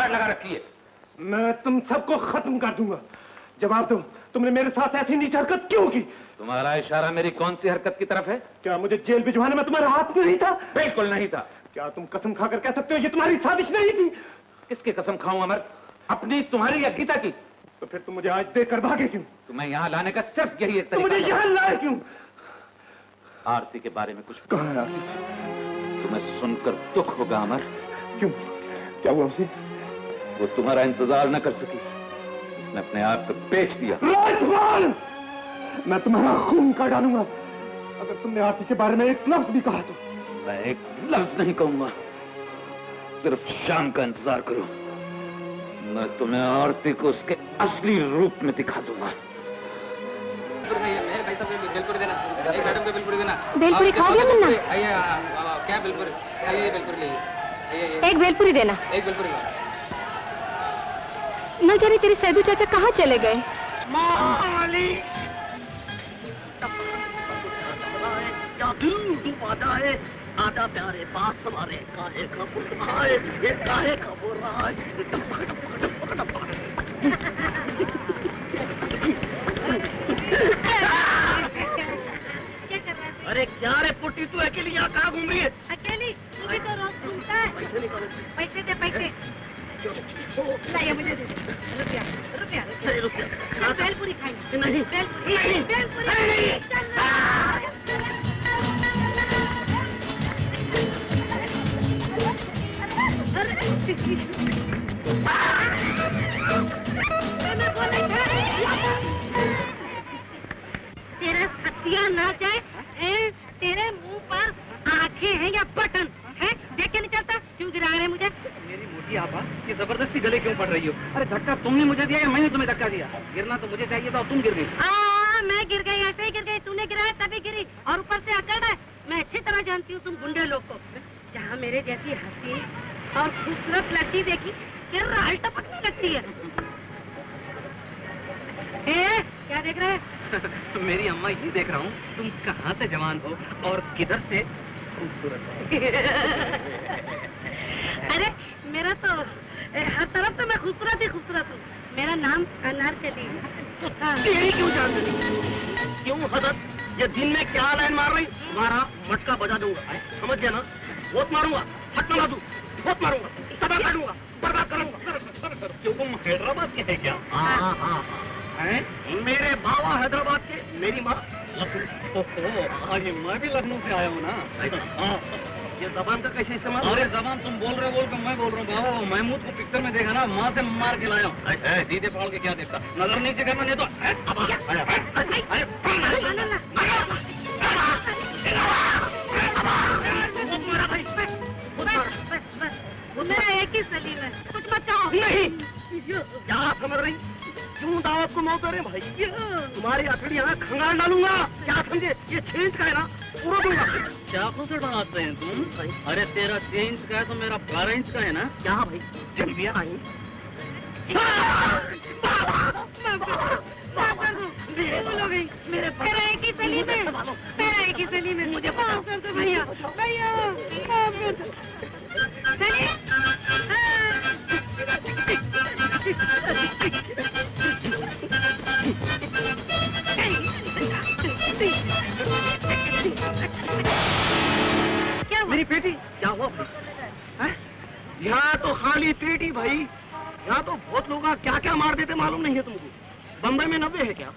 लगा रखी है। मैं तुम सबको खत्म कर दूंगा। जवाब दो, तुमने मेरे साथ ऐसी नीच हरकत क्यों की? तुम्हारा इशारा मेरी कौन सी हरकत की तरफ है? क्या मुझे जेल भिजवाने में तुम्हारा हाथ नहीं था? बिल्कुल नहीं था। क्या तुम कसम खाकर कह सकते हो ये तुम्हारी साजिश नहीं थी? किसकी कसम खाऊं अमर? अपनी, तुम्हारी या गीता की? तो फिर तुम मुझे आज देकर भागे क्यों? तुम्हें यहाँ लाने का सिर्फ यही एक तरीका। मुझे यहाँ लाए क्यों? आरती के बारे में कुछ कहा है? तुम्हें सुनकर दुख होगा अमर। क्यों? क्या हुआ उसे? वो तुम्हारा इंतजार न कर सकी, उसने अपने आप को बेच दिया। राजपाल! मैं तुम्हारा खून का डालूंगा अगर तुमने आरती के बारे में एक लफ्ज भी कहा तो। मैं एक लफ्ज नहीं कहूंगा, सिर्फ शाम का इंतजार करो। मैं तुम्हें आरती को उसके असली रूप में दिखा दूंगा। बेलपुरी देना, एक मैडम को बेलपुरी देना। बेलपुरी खा गया मुन्ना? क्या बेलपुरी? आइए बेलपुरी ले। एक बेलपुरी देना। एक बेलपुरी लो। न जाने तेरे सैदू चाचा कहाँ चले गए? क्या दिल डूबाता है, आजा प्यारे पास हमारे, काहे का बुरा है, ये काहे का बुरा है। अरे क्या रे पुट्टी, तू अकेली यहाँ कहाँ घूम रही है? अकेली? तू भी तो रोज घूमता है। पैसे निकालो। पैसे दे पैसे। लाइए मुझे दे दो। रुपया रुपया नहीं रुपया भेलपुरी खाएंगे। नहीं भेलपुरी नहीं भेलपुरी नहीं तेरा हथियार ना जाए, तेरे मुंह पर आंखें हैं या बटन है? देख के नहीं चलता? क्यों गिरा रहे मुझे? मेरी मोटी आपा, ये जबरदस्ती गले क्यों पड़ रही हो? अरे धक्का तुमने मुझे दिया या मैंने तुम्हें धक्का दिया? गिरना तो मुझे चाहिए था और तुम गिर गई। मैं गिर गई, ऐसे ही गिर गई। तूने गिराया तभी गिरी, और ऊपर से अकड़ है। मैं अच्छी तरह जानती हूँ तुम गुंडे लोग को। जहाँ मेरे जैसी हंसी और खूबसूरत लड़की देखी कि राल टपकने लगती है। क्या देख रहे हैं? मेरी अम्मा, ये देख रहा हूँ तुम कहाँ से जवान हो और किधर से खूबसूरत हो। अरे मेरा तो हर तरफ तो मैं खूबसूरत ही खूबसूरत हूँ। मेरा नाम अनारकली है। तेरी क्यों जान रही? क्यों हदत? ये दिन में क्या लाइन मार रही? तुम्हारा मटका बजा दूंगा, समझ गया ना? बहुत मारूंगा, हट मारा तू, बहुत मारूंगा, सदा काटूंगा, बर्बाद करूंगा। क्यों तुम हैदराबाद के है क्या? हाँ, मेरे बाबा हैदराबाद के, मेरी माँ ओहो, अरे मैं भी लखनऊ से आया हूँ ना। हाँ, ये जबान का कैसे इस्तेमाल? अरे जबान तुम बोल रहे हो, बोल कर मैं बोल रहा हूँ। बाबा महमूद को पिक्चर में देखा ना, माँ से मार के लाया हूँ। दीदे पकड़ के क्या देखता? नजर नीचे करना नहीं तो मेरा एक ही सलीम है, कुछ मत कहो। नहीं, क्या समझ रही? क्यों दावत को मौत दे रहे भाई? तुम्हारी अकड़ी यहाँ खंगाल डालूंगा, क्या समझे? ये छेंच का है ना, पूरा दूंगा। चाकू से डराते हैं तुम? अरे तेरा 6 इंच का है तो मेरा 12 इंच का है ना। क्या भाई, जलेबियाँ आई? मेरा एक ही सलीम है, मेरा एक ही सलीम है। मुझे माफ कर दो भैया, भैया माफ कर दो। सलीम, क्या हुआ? मेरी बेटी, क्या हुआ भाई? यहाँ तो खाली पेटी भाई, यहाँ तो बहुत लोग क्या क्या मार देते मालूम नहीं है तुमको। बम्बई में 90 है क्या?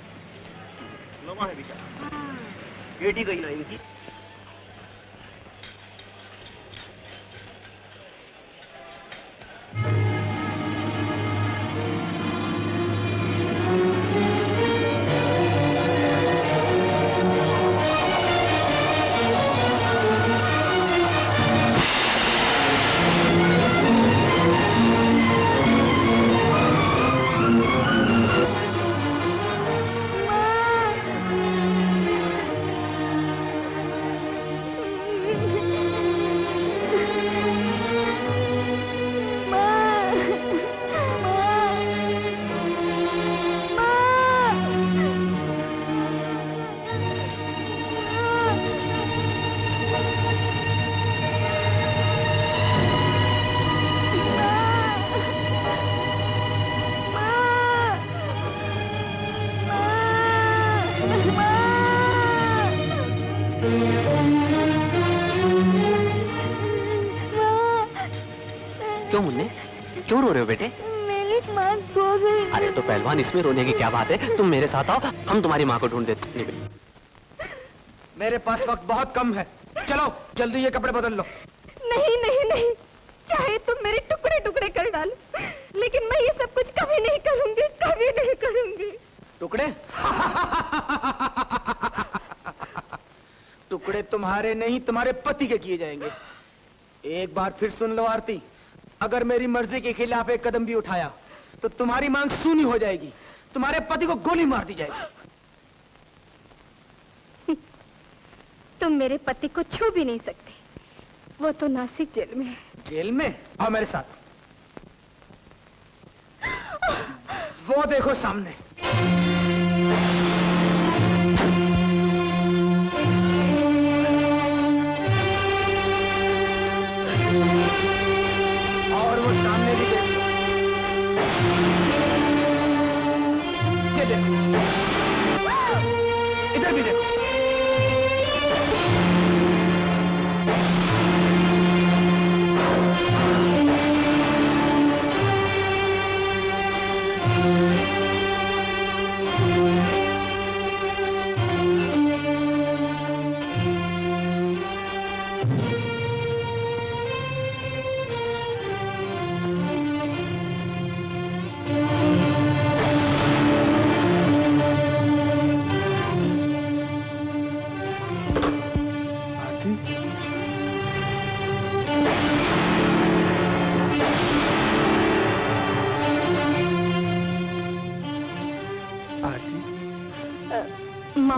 90 है बेचारा, पेटी गई ना इनकी। क्यों मुन्ने, क्यों रो रहे हो बेटे? मेरी माँ खो गई। अरे तो पहलवान, इसमें रोने की क्या बात है? तुम मेरे साथ आओ, हम तुम्हारी माँ को ढूंढ देते हैं। मेरे पास वक्त बहुत कम है, चलो जल्दी ये कपड़े बदल लो। नहीं नहीं नहीं, चाहे तुम मेरे टुकड़े टुकड़े कर डालो, लेकिन मैं ये सब कुछ कभी नहीं करूंगी, कभी नहीं करूंगी। टुकड़े? टुकड़े तुम्हारे नहीं, तुम्हारे पति के किए जाएंगे। एक बार फिर सुन लो आरती, अगर मेरी मर्जी के खिलाफ एक कदम भी उठाया तो तुम्हारी मांग सूनी हो जाएगी, तुम्हारे पति को गोली मार दी जाएगी। तुम मेरे पति को छू भी नहीं सकते, वो तो नासिक जेल में है। जेल में? आओ मेरे साथ, वो देखो सामने। और वो सामने भी देखो, ये देखो, इधर भी देखो।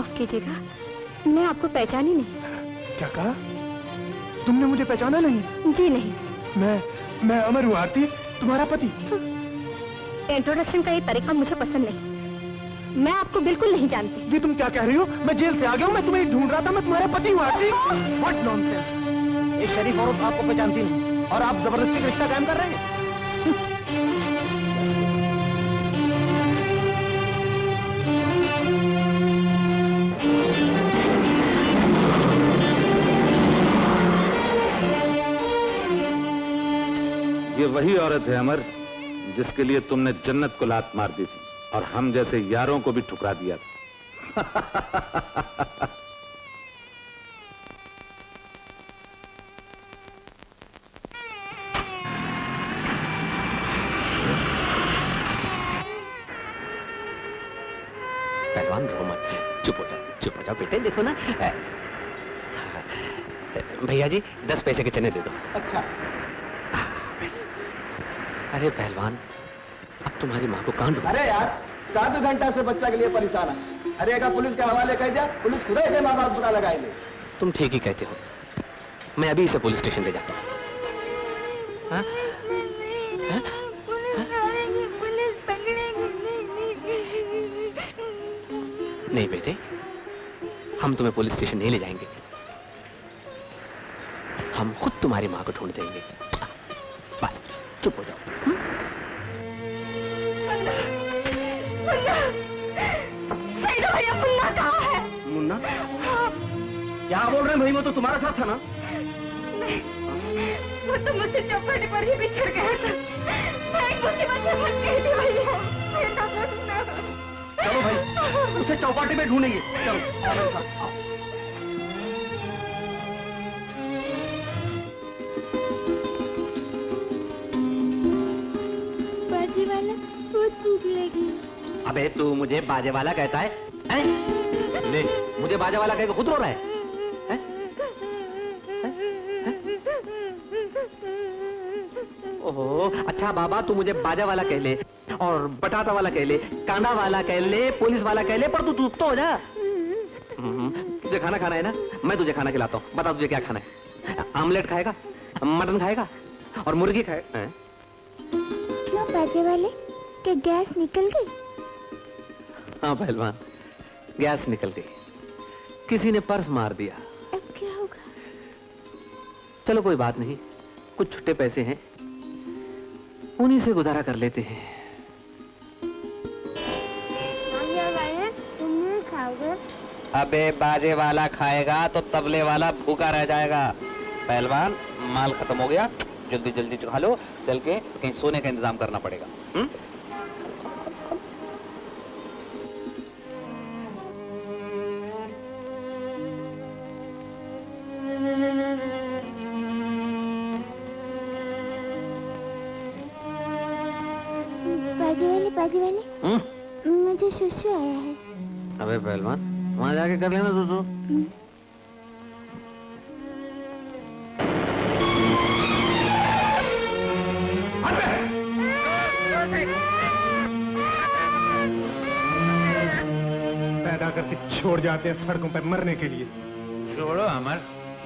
माफ कीजिएगा, मैं आपको पहचानी नहीं। क्या कहा? तुमने मुझे पहचाना नहीं? जी नहीं। मैं अमर हूँ आरती, तुम्हारा पति। इंट्रोडक्शन का ये तरीका मुझे पसंद नहीं। मैं आपको बिल्कुल नहीं जानती। ये तुम क्या कह रही हो? मैं जेल से आ गया हूँ, मैं तुम्हें ढूंढ रहा था, मैं तुम्हारा पति हूँ आरती। What nonsense! एक शरीफ औरत आपको पहचानती नहीं और आप जबरदस्ती रिश्ता कायम कर रहे हैं। ये वही औरत है अमर, जिसके लिए तुमने जन्नत को लात मार दी थी और हम जैसे यारों को भी ठुकरा दिया था। पहलवान रो मत, चुप हो जाओ बेटे। देखो ना, भैया जी 10 पैसे के चने दे दो। अच्छा। अरे पहलवान, अब तुम्हारी माँ को कहां ढूंढूं? अरे यार, 4 घंटा से बच्चा के लिए परेशान है। अरे अगर पुलिस के हवाले कर दिया, पुलिस खुद ही माँ बाप पता लगाएंगे। तुम ठीक ही कहते हो, मैं अभी इसे पुलिस स्टेशन ले जाता हूँ। हाँ? हाँ? पुलिस पकड़ेगी। नहीं बेटे, हम तुम्हें पुलिस स्टेशन नहीं ले जाएंगे, हम खुद तुम्हारी माँ को ढूंढ देंगे। बस चुप हो जाओ। भैया मुन्ना कहाँ है? मुन्ना? क्या बोल रहे हैं भाई? वो तो तुम्हारा साथ था ना? वो तो मुझसे चौपाटी पर ही बिछड़ गया था। मैं एक मुसीबत में फंस गई थी भैया। मेरा मुन्ना। चलो भाई, उसे चौपाटी में ढूंढेंगे। चलो आओ मेरे साथ, आओ। बाजी वाला बहुत भूख लगी। अबे तू मुझे बाजे वाला कहता है? हैं? ले, मुझे बाजे वाला कहकर खुद रो रहा है? हैं? ओहो, अच्छा बाबा, तू मुझे बाजा वाला कह ले और बटाटा वाला कह ले, कांदा वाला कह ले, पुलिस वाला कह ले, पर तू चुप तो हो जा। तुझे खाना खाना है ना? मैं तुझे खाना खिलाता हूँ। बता तुझे क्या खाना है? आमलेट खाएगा, मटन खाएगा और मुर्गी खाएगा? क्यों बाजे वाले, क्या गैस निकल गई? हाँ पहलवान, गैस निकल गई, किसी ने पर्स मार दिया। अब क्या होगा? चलो कोई बात नहीं, कुछ छुट्टे पैसे हैं, उन्हीं से गुजारा कर लेते हैं। तुम नहीं खाओगे? अबे बाजे वाला खाएगा तो तबले वाला भूखा रह जाएगा। पहलवान, माल खत्म हो गया, जल्दी जल्दी खा लो, चल के कहीं सोने का इंतजाम करना पड़ेगा। बाजी वाले, मुझे सुसु आया है। अबे पहलवान, वहां जाके कर लेना सुसु। पैदा करके छोड़ जाते हैं सड़कों पर मरने के लिए। छोड़ो अमर,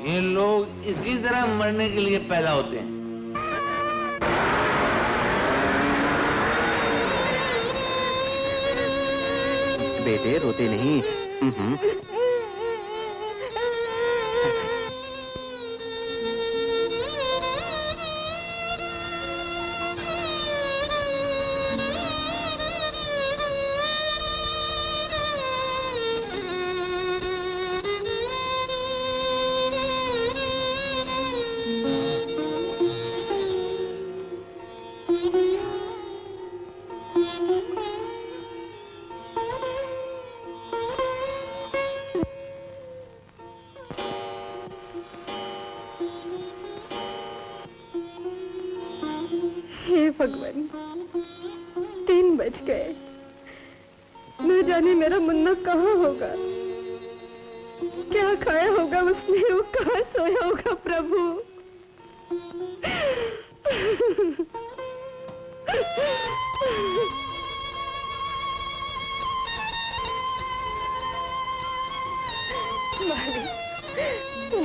ये लोग इसी तरह मरने के लिए पैदा होते हैं। बेटे रोते नहीं। हे भगवान, 3 बज गए, न जाने मेरा मुन्ना कहाँ होगा, क्या खाया होगा उसने, वो कहाँ सोया होगा प्रभु।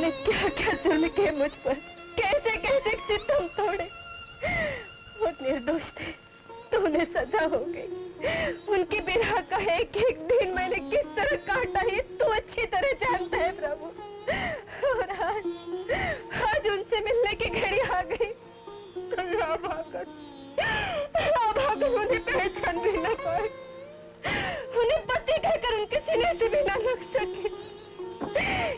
मैंने क्या क्या जुल्म किए मुझ पर, कैसे कैसे तुम तोड़े। वो निर्दोष थे तो उन्हें सजा हो गई। उनके बिना का एक एक दिन मैंने किस तरह काटा ये तू अच्छी तरह जानता है प्रभु। और आज उनसे मिलने की घड़ी आ गई तो भाकर उन्हें पहचान भी न पाए, उन्हें पति कहकर उनके सीने से भी न लग सके।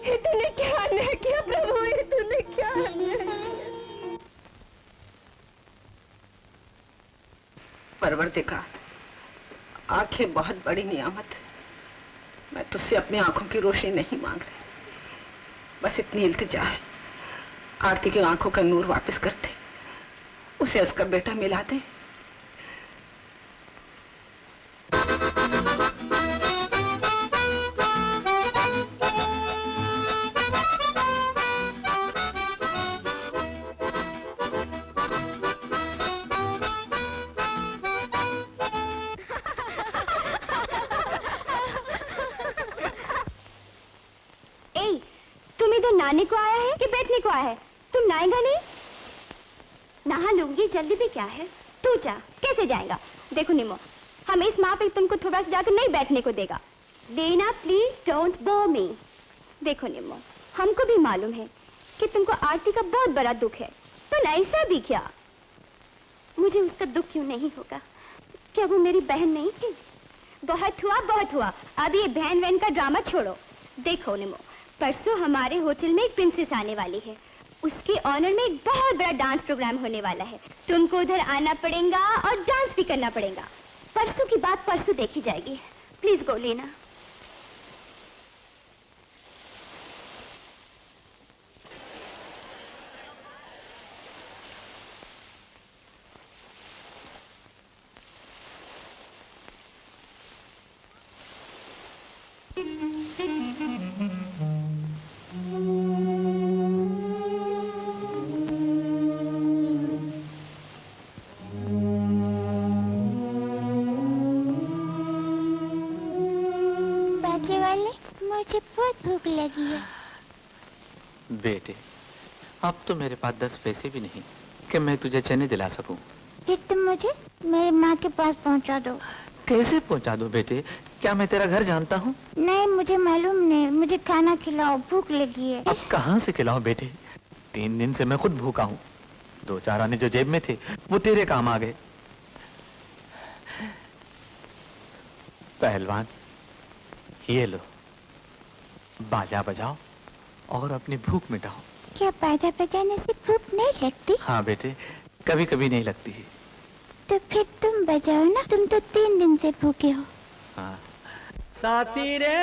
ये तूने क्या अन्याय किया प्रभु, ये तूने क्या अन्याय किया। परवरदिगार, आंखें बहुत बड़ी नियामत है। मैं तुझसे अपनी आंखों की रोशनी नहीं मांग रही, बस इतनी इल्तिजा है, आरती की आंखों का नूर वापस कर दे, उसे उसका बेटा मिला दे। नहाने को आया है कि बैठने को आया है? तुम नहाएगा नहीं? नहा लूंगी, जल्दी भी क्या है, तू जा। कैसे जाएगा? देखो निमो, हम इस माँ पे तुमको थोड़ा सा जाकर नहीं बैठने को देगा। लेना प्लीज डोंट बोर मी। देखो निमो, हमको भी मालूम है कि तुमको आरती का बहुत बड़ा दुख है, पर ऐसा भी क्या? मुझे उसका दुख क्यों नहीं होगा? क्या वो मेरी बहन नहीं थी? बहुत हुआ। अब ये बहन वहन का ड्रामा छोड़ो। देखो निमो, परसों हमारे होटल में एक प्रिंसेस आने वाली है, उसके ऑनर में एक बहुत बड़ा डांस प्रोग्राम होने वाला है। तुमको उधर आना पड़ेगा और डांस भी करना पड़ेगा। परसों की बात परसों देखी जाएगी। प्लीज गो लेना। मुझे बहुत भूख लगी है। बेटे, अब तो मेरे पास 10 पैसे भी नहीं कि मैं तुझे चने दिला सकूं। फिर तुम मुझे मेरी माँ के पास पहुँचा दो। कैसे पहुँचा दो बेटे? क्या मैं तेरा घर जानता हूँ? नहीं, मुझे मालूम नहीं। मुझे खाना खिलाओ, भूख लगी है। अब कहाँ से खिलाऊं बेटे? 3 दिन से मैं खुद भूखा हूँ। 2-4 आने जो जेब में थे वो तेरे काम आ गए। पहलवान, ये लो, बाजा बजाओ और अपनी भूख मिटाओ। क्या बाजा बजाने से भूख नहीं लगती? हाँ बेटे, कभी कभी नहीं लगती है। तो फिर तुम बजाओ ना, तुम तो 3 दिन से भूखे हो। हाँ। साथी रे,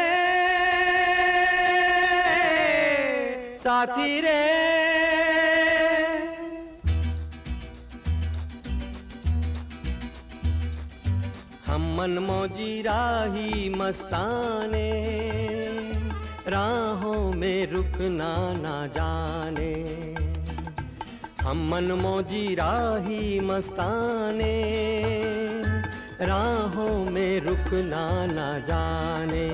साथी रे, हम मनमौजी राही मस्ताने, राहों में रुकना ना जाने। हम मनमौजी राही मस्ताने, राहों में रुकना ना जाने।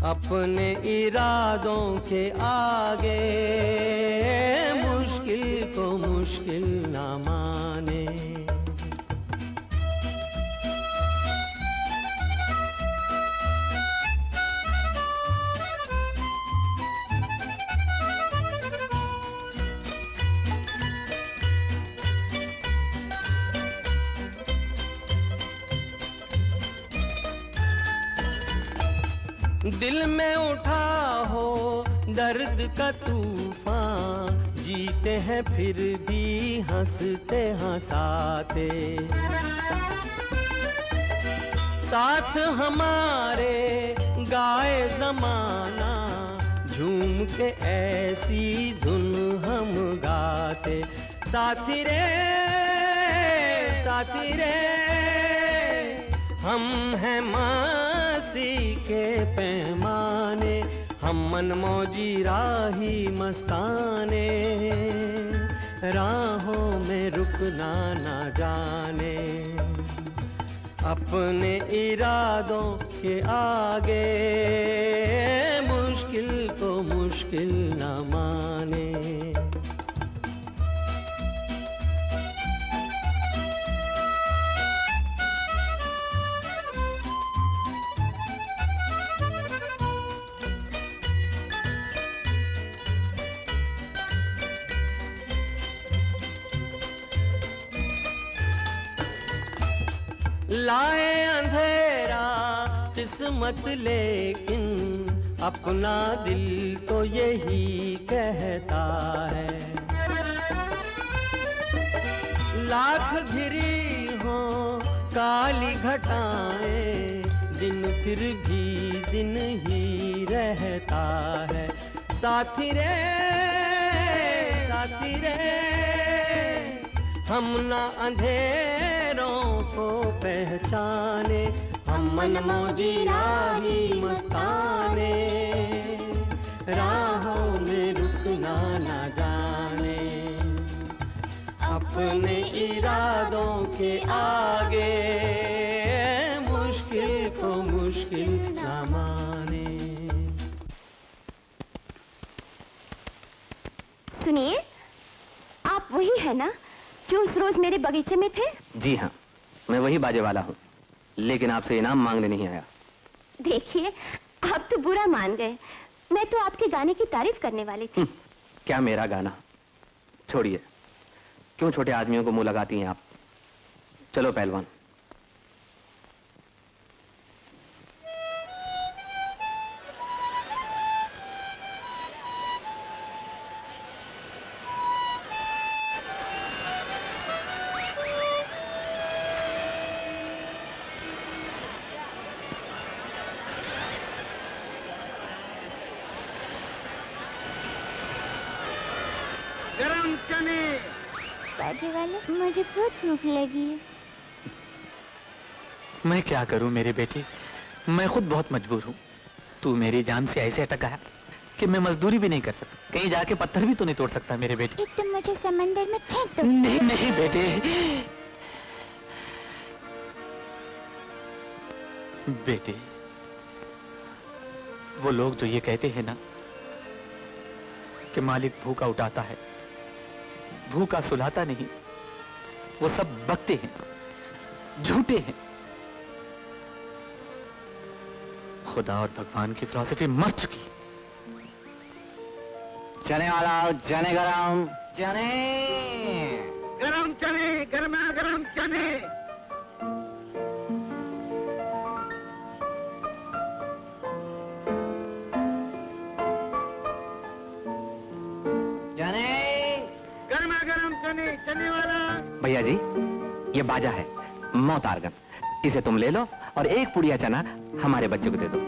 अपने इरादों के आगे मुश्किल को मुश्किल ना माने। दिल में उठा हो दर्द का तूफान, जीते हैं फिर भी हंसते हंसाते। साथ हमारे गाए जमाना, झूम के ऐसी धुन हम गाते। साथी रे, साथी रे, हम हैं मस्ती के पैमाने। हम मनमौजी राही मस्ताने, राहों में रुकना ना जाने। अपने इरादों के आगे मुश्किल को मुश्किल मुश्किल न माने। लाए अंधेरा किस्मत लेकिन अपना दिल तो यही कहता है। लाख घिरी हो काली घटाएं दिन फिर भी दिन ही रहता है। साथी रे हम ना अंधेरों को पहचाने, हम मनमौजी राही मस्ताने, राहों में रुकना ना जाने, अपने इरादों के आगे मुश्किल को मुश्किल ना माने। सुनिए, आप वही है ना जो उस रोज मेरे बगीचे में थे? जी हाँ, मैं वही बाजे वाला हूँ, लेकिन आपसे इनाम मांगने नहीं आया। देखिए, आप तो बुरा मान गए। मैं तो आपके गाने की तारीफ करने वाली थी। क्या मेरा गाना? छोड़िए, क्यों छोटे आदमियों को मुंह लगाती हैं आप? चलो पहलवान। गरम चने। बाजे वाले, मुझे बहुत भूख लगी है। मैं क्या करूं मेरे बेटे, मैं खुद बहुत मजबूर हूं। तू मेरी जान से ऐसे अटका है कि मैं मजदूरी भी नहीं कर सकता, कहीं जाके पत्थर भी तो नहीं तोड़ सकता मेरे बेटे। एक तुम मुझे समंदर में फेंक दो। नहीं नहीं बेटे, बेटे वो लोग जो ये कहते हैं ना कि मालिक भूखा उठाता है, भूखा सुलाता नहीं, वो सब बकते हैं, झूठे हैं। खुदा और भगवान की फिलॉसफी मर चुकी है। चने वाला, चने गरम, चने गरम चने, गरमा गरम चने। चने वाला। भैया जी, ये बाजा है मौत आर्गन, इसे तुम ले लो और एक पुड़िया चना हमारे बच्चे को दे दो।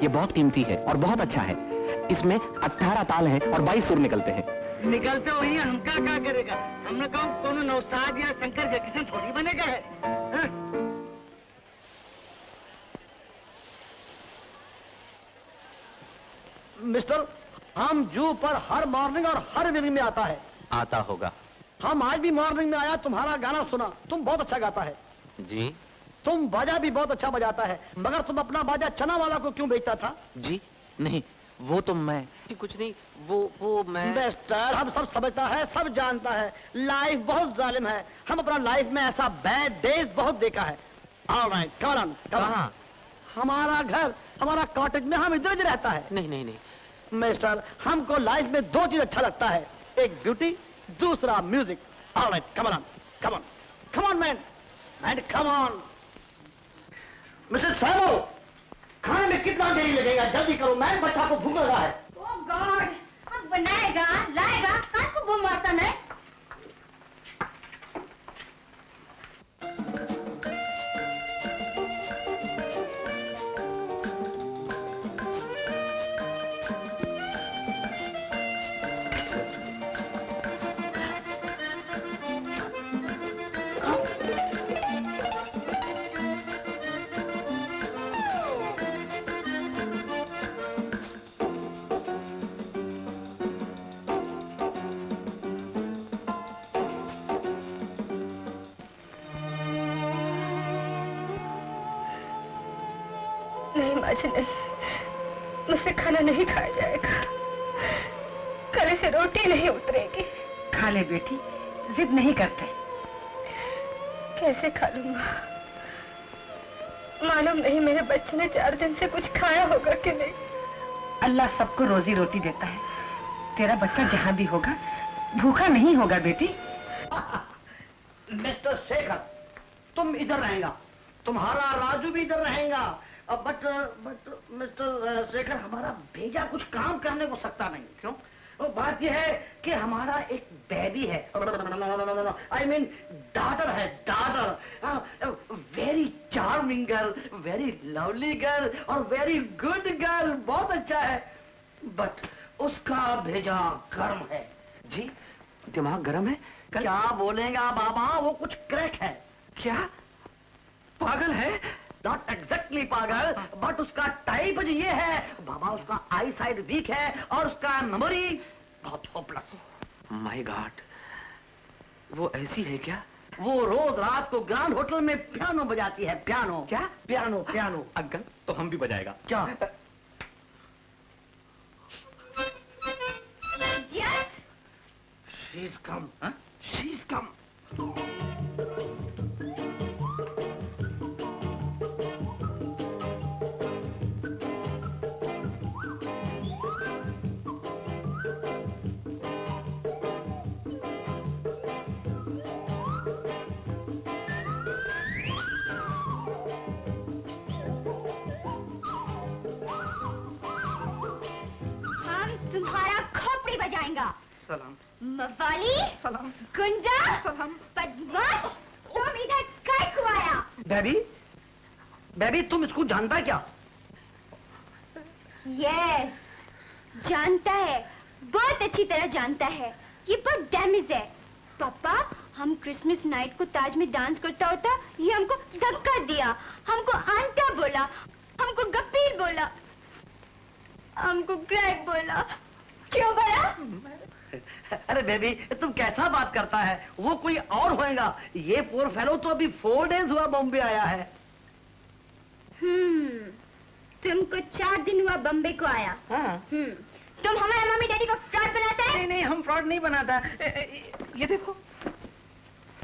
ये बहुत कीमती है और बहुत अच्छा है। इसमें 18 ताल हैं और 22 सुर निकलते हैं। निकलते वही हम क्या करेगा? हमने कहा कोनो नौसाद या शंकर जैक्सन थोड़ी बनेगा है, हा? मिस्टर, हम जू पर हर मॉर्निंग और हर इवनिंग में आता है। आता होगा। हम आज भी मॉर्निंग में आया, तुम्हारा गाना सुना, तुम बहुत अच्छा गाता है जी। तुम बाजा भी बहुत अच्छा बजाता है, मगर तुम अपना बाजा चना वाला को क्यों बेचता था? जी नहीं, वो तो मैं कुछ नहीं, वो मैं। मिस्टर, हम सब समझता है, सब जानता है, लाइफ बहुत जालिम है। हम अपना लाइफ में ऐसा बैड डेज बहुत देखा है। ऑलराइट, कम ऑन, कहाँ? हमारा घर, हमारा कॉटेज में, हम इधर ही रहता है। नहीं नहीं नहीं मिस्टर, हमको लाइफ में दो चीज अच्छा लगता है, एक ब्यूटी, दूसरा music. Alright, come on, come on, come on man, and come on. Mister सैमो, खाने में कितना देरी लगेगा? जल्दी करो मैन, बच्चा को भूख लगा है। ओह गॉड, अब बनाएगा, लाएगा, कान को बम मारता नहीं। नहीं बाजी नहीं, मुझसे खाना नहीं खाया जाएगा। गले से रोटी नहीं उतरेगी। खा ले बेटी, जिद नहीं करते। कैसे खा लूंगा? मालूम नहीं मेरे बच्चे ने 4 दिन से कुछ खाया होगा कि नहीं। अल्लाह सबको रोजी रोटी देता है। तेरा बच्चा जहाँ भी होगा भूखा नहीं होगा बेटी। मिस्टर शेखर, तुम इधर रहेगा, तुम्हारा राजू भी इधर रहेगा। बट मिस्टर शेखर, हमारा भेजा कुछ काम करने को सकता नहीं। क्यों? वो बात यह है कि हमारा एक बेबी है, आई मीन डॉटर है, daughter. Very charming girl, very lovely girl और वेरी गुड गर्ल, बहुत अच्छा है। बट उसका भेजा गर्म है। जी, दिमाग गर्म है? क्या बोलेगा बाबा, वो कुछ क्रैक है। क्या? पागल है? नॉट एग्जैक्टली पागल, बट उसका टाइप ये है बाबा, उसका आई साइड वीक है और उसका मेमोरी बहुत होपलेस। माय गॉड, वो ऐसी है क्या? वो रोज रात को ग्रैंड होटल में पियानो बजाती है। पियानो। क्या? Piano piano. अंकल, तो हम भी बजाएगा क्या? She's come, huh? She's come. तुम्हारा खोपड़ी बजाएगा। सलाम। मवाली, सलाम। गुंडा, सलाम। बदमाश, तुम इधर काय को आया? बेबी, बेबी तुम इसको जानता क्या? यस, जानता है, बहुत अच्छी तरह जानता है। ये बहुत डैमेज है। पापा, हम क्रिसमस नाइट को ताज में डांस करता होता, ये हमको धक्का दिया, हमको आंटा बोला, हमको गप्पीर बोला, हमको क्रैक बोला। क्यों बोला? अरे बेबी, तुम कैसा बात करता है? वो कोई और होएगा। ये पोर फेलो तो अभी 4 डेज हुआ बॉम्बे आया है। तुमको 4 दिन हुआ बॉम्बे को आया। तुम हमारे मम्मी डैडी को फ्रॉड बनाता है? नहीं नहीं, हम फ्रॉड नहीं बनाता। ये देखो,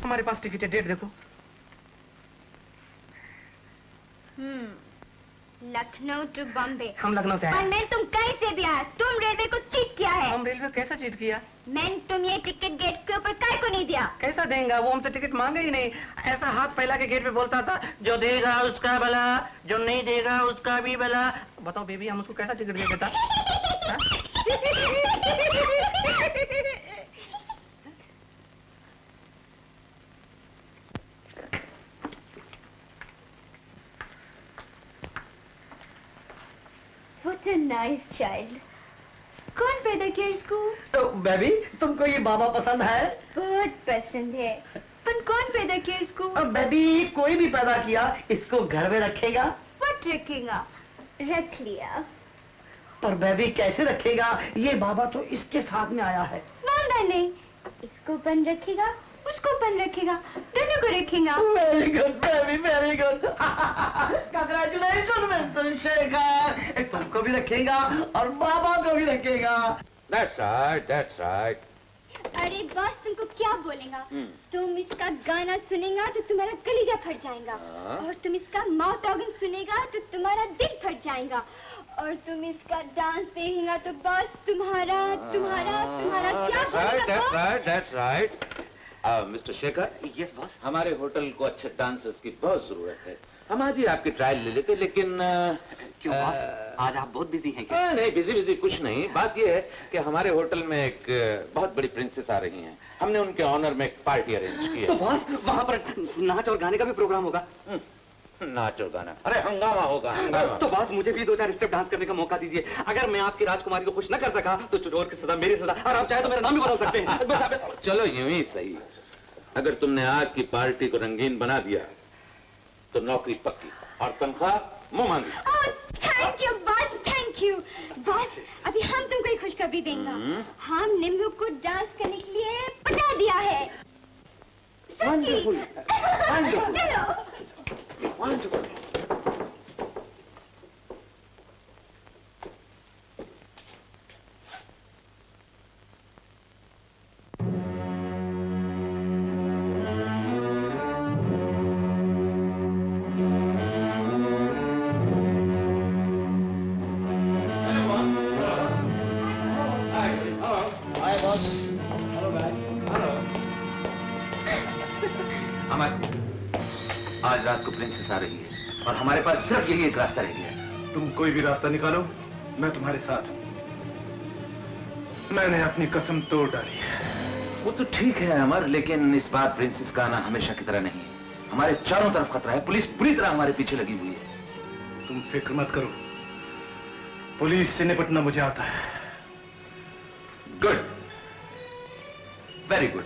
हमारे पास टिकट है, डेट देखो। लखनऊ टू बॉम्बे। हम लखनऊ से आए। और मैं तुम कहीं से भी आया, तुम रेलवे को चीट किया है। हम रेलवे कैसा चीट किया? मैंने तुम ये टिकट गेट के ऊपर काय को नहीं दिया? कैसा देंगे? वो हमसे टिकट मांगा ही नहीं। ऐसा हाथ फैला के गेट पे बोलता था, जो देगा उसका भला, जो नहीं देगा उसका भी भला। बताओ बेबी, हम उसको कैसा टिकट दे देता? What a nice child. कौन पैदा किया इसको? तो बेबी, तुमको ये बाबा पसंद है? बहुत पसंद है। पर कौन पैदा किया इसको? बेबी, कोई भी पैदा किया, इसको घर में रखेगा? What रखेगा? रख लिया। पर बेबी कैसे रखेगा? ये बाबा तो इसके साथ में आया है। मांगा नहीं, इसको बंद रखेगा, उसको बंद रखेगा, दोनों को रखेगा। Very good baby, very good. Congratulation mister Shekhar, तुमको भी रखेगा और बाबा को भी रखेगा। That's right, that's right. अरे बॉस, तुमको क्या बोलेगा? तुम इसका गाना सुनेगा तो तुम्हारा कलीजा फट जाएगा, और तुम इसका माउथ ऑर्गन सुनेगा तो तुम्हारा दिल फट जाएगा, और तुम इसका डांस देखेगा तो बस तुम्हारा क्या बोलेगा? That's right. Mister Shekhar. Yes boss. हमारे होटल को अच्छे डांसर्स की बहुत जरूरत है। हम आज ही आपकी ट्रायल ले लेते, लेकिन क्यों बॉस, आज आप बहुत बिजी हैं क्या? नहीं, बिजी कुछ नहीं। बात यह है कि हमारे होटल में एक बहुत बड़ी प्रिंसेस आ रही हैं। हमने उनके ऑनर में एक पार्टी अरेंज की है। तो बॉस, वहाँ पर नाच और गाने का भी प्रोग्राम होगा? नाच और गाना? अरे हंगामा होगा, हंगामा। तो बॉस, मुझे भी 2-4 स्टेप डांस करने का मौका दीजिए। अगर मैं आपकी राजकुमारी को खुश न कर सका तो चोर की सजा मेरी सजा, और आप चाहे तो मेरा नाम भी बदल सकते हैं। चलो यूं ही सही। अगर तुमने आज की पार्टी को रंगीन बना दिया तो नौकरी पक्की और तनख्वाह मुंह मांगी। Thank you boss, thank you boss. अभी हम तुमको एक खुशखबरी देंगे। हम निम्बू को डांस करने के लिए पटा दिया है। Wonderful. Wonderful. चलो। Wonderful. अमर, आज रात को प्रिंसेस आ रही है और हमारे पास सिर्फ यही एक रास्ता रह गया है। तुम कोई भी रास्ता निकालो, मैं तुम्हारे साथ हूं। मैंने अपनी कसम तोड़ डाली है। वो तो ठीक है अमर, लेकिन इस बार प्रिंसेस का आना हमेशा की तरह नहीं है। हमारे चारों तरफ खतरा है, पुलिस पूरी तरह हमारे पीछे लगी हुई है। तुम फिक्र मत करो, पुलिस से निपटना मुझे आता है। Good, very good.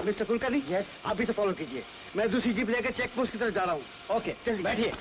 Mister Kulkarni, yes, आप भी से फॉलो कीजिए। मैं दूसरी जीप लेकर चेक पोस्ट की तरफ जा रहा हूँ। ओके, चलिए बैठिए।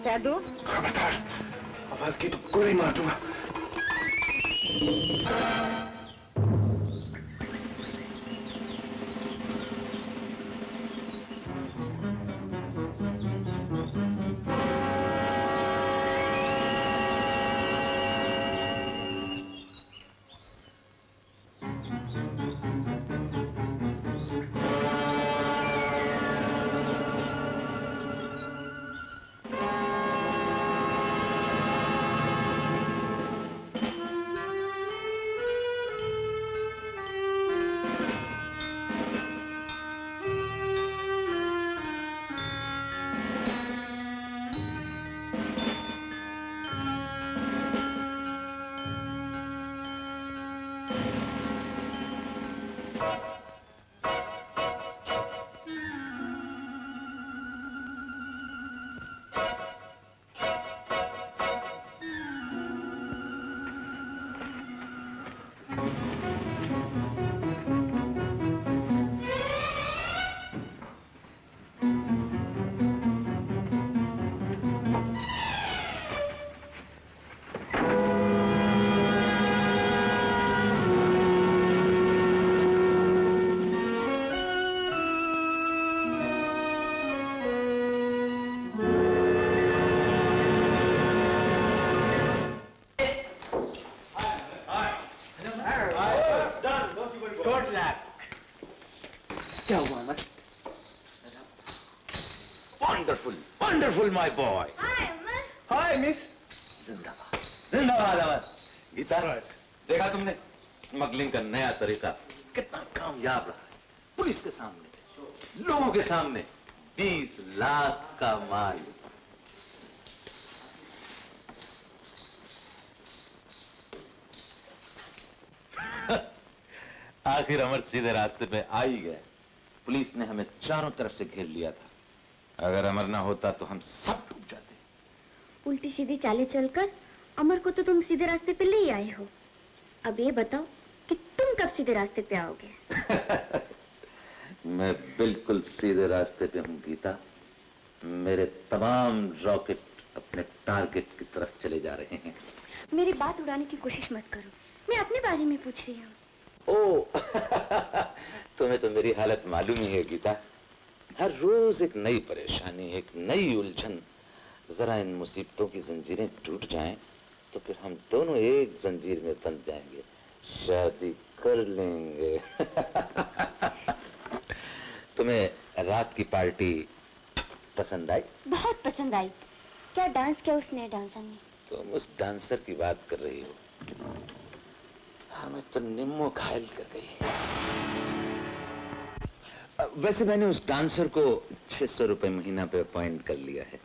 कह दो? आवाज की तो गोली मार दूंगा। Wonderful wonderful my boy. Hi miss. जिंदाबाद जिंदाबाद अमर। गीता देखा तुमने स्मगलिंग का नया तरीका कितना कामयाब रहा है। पुलिस के सामने, लोगों के सामने 20 लाख का माल। आखिर अमर सीधे रास्ते पे आ ही गए। पुलिस ने हमें चारों तरफ से घेर लिया था। अगर अमर ना होता तो हम सब डूब जाते। उल्टी सीधी चालें चलकर अमर को तो तुम सीधे रास्ते पे ले ही आए हो। अब ये बताओ कि तुम कब सीधे रास्ते पे आओगे? मैं बिल्कुल सीधे रास्ते पे हूँ गीता। मेरे तमाम रॉकेट अपने टारगेट की तरफ चले जा रहे हैं। मेरी बात उड़ाने की कोशिश मत करो, मैं अपने बारे में पूछ रही हूँ। ओ तुम्हें तो मेरी हालत मालूम ही है गीता। हर रोज एक नई परेशानी, एक नई उलझन। जरा इन मुसीबतों की जंजीरें टूट जाएं तो फिर हम दोनों एक जंजीर में बंध जाएंगे, शादी कर लेंगे। तुम्हें रात की पार्टी पसंद आई? बहुत पसंद आई। क्या डांस किया उस नए डांसर ने? तुम उस डांसर की बात कर रही हो? हमें तो निम्मो घायल कर गई। वैसे मैंने उस डांसर को 600 रुपए महीना पे अपॉइंट कर लिया है।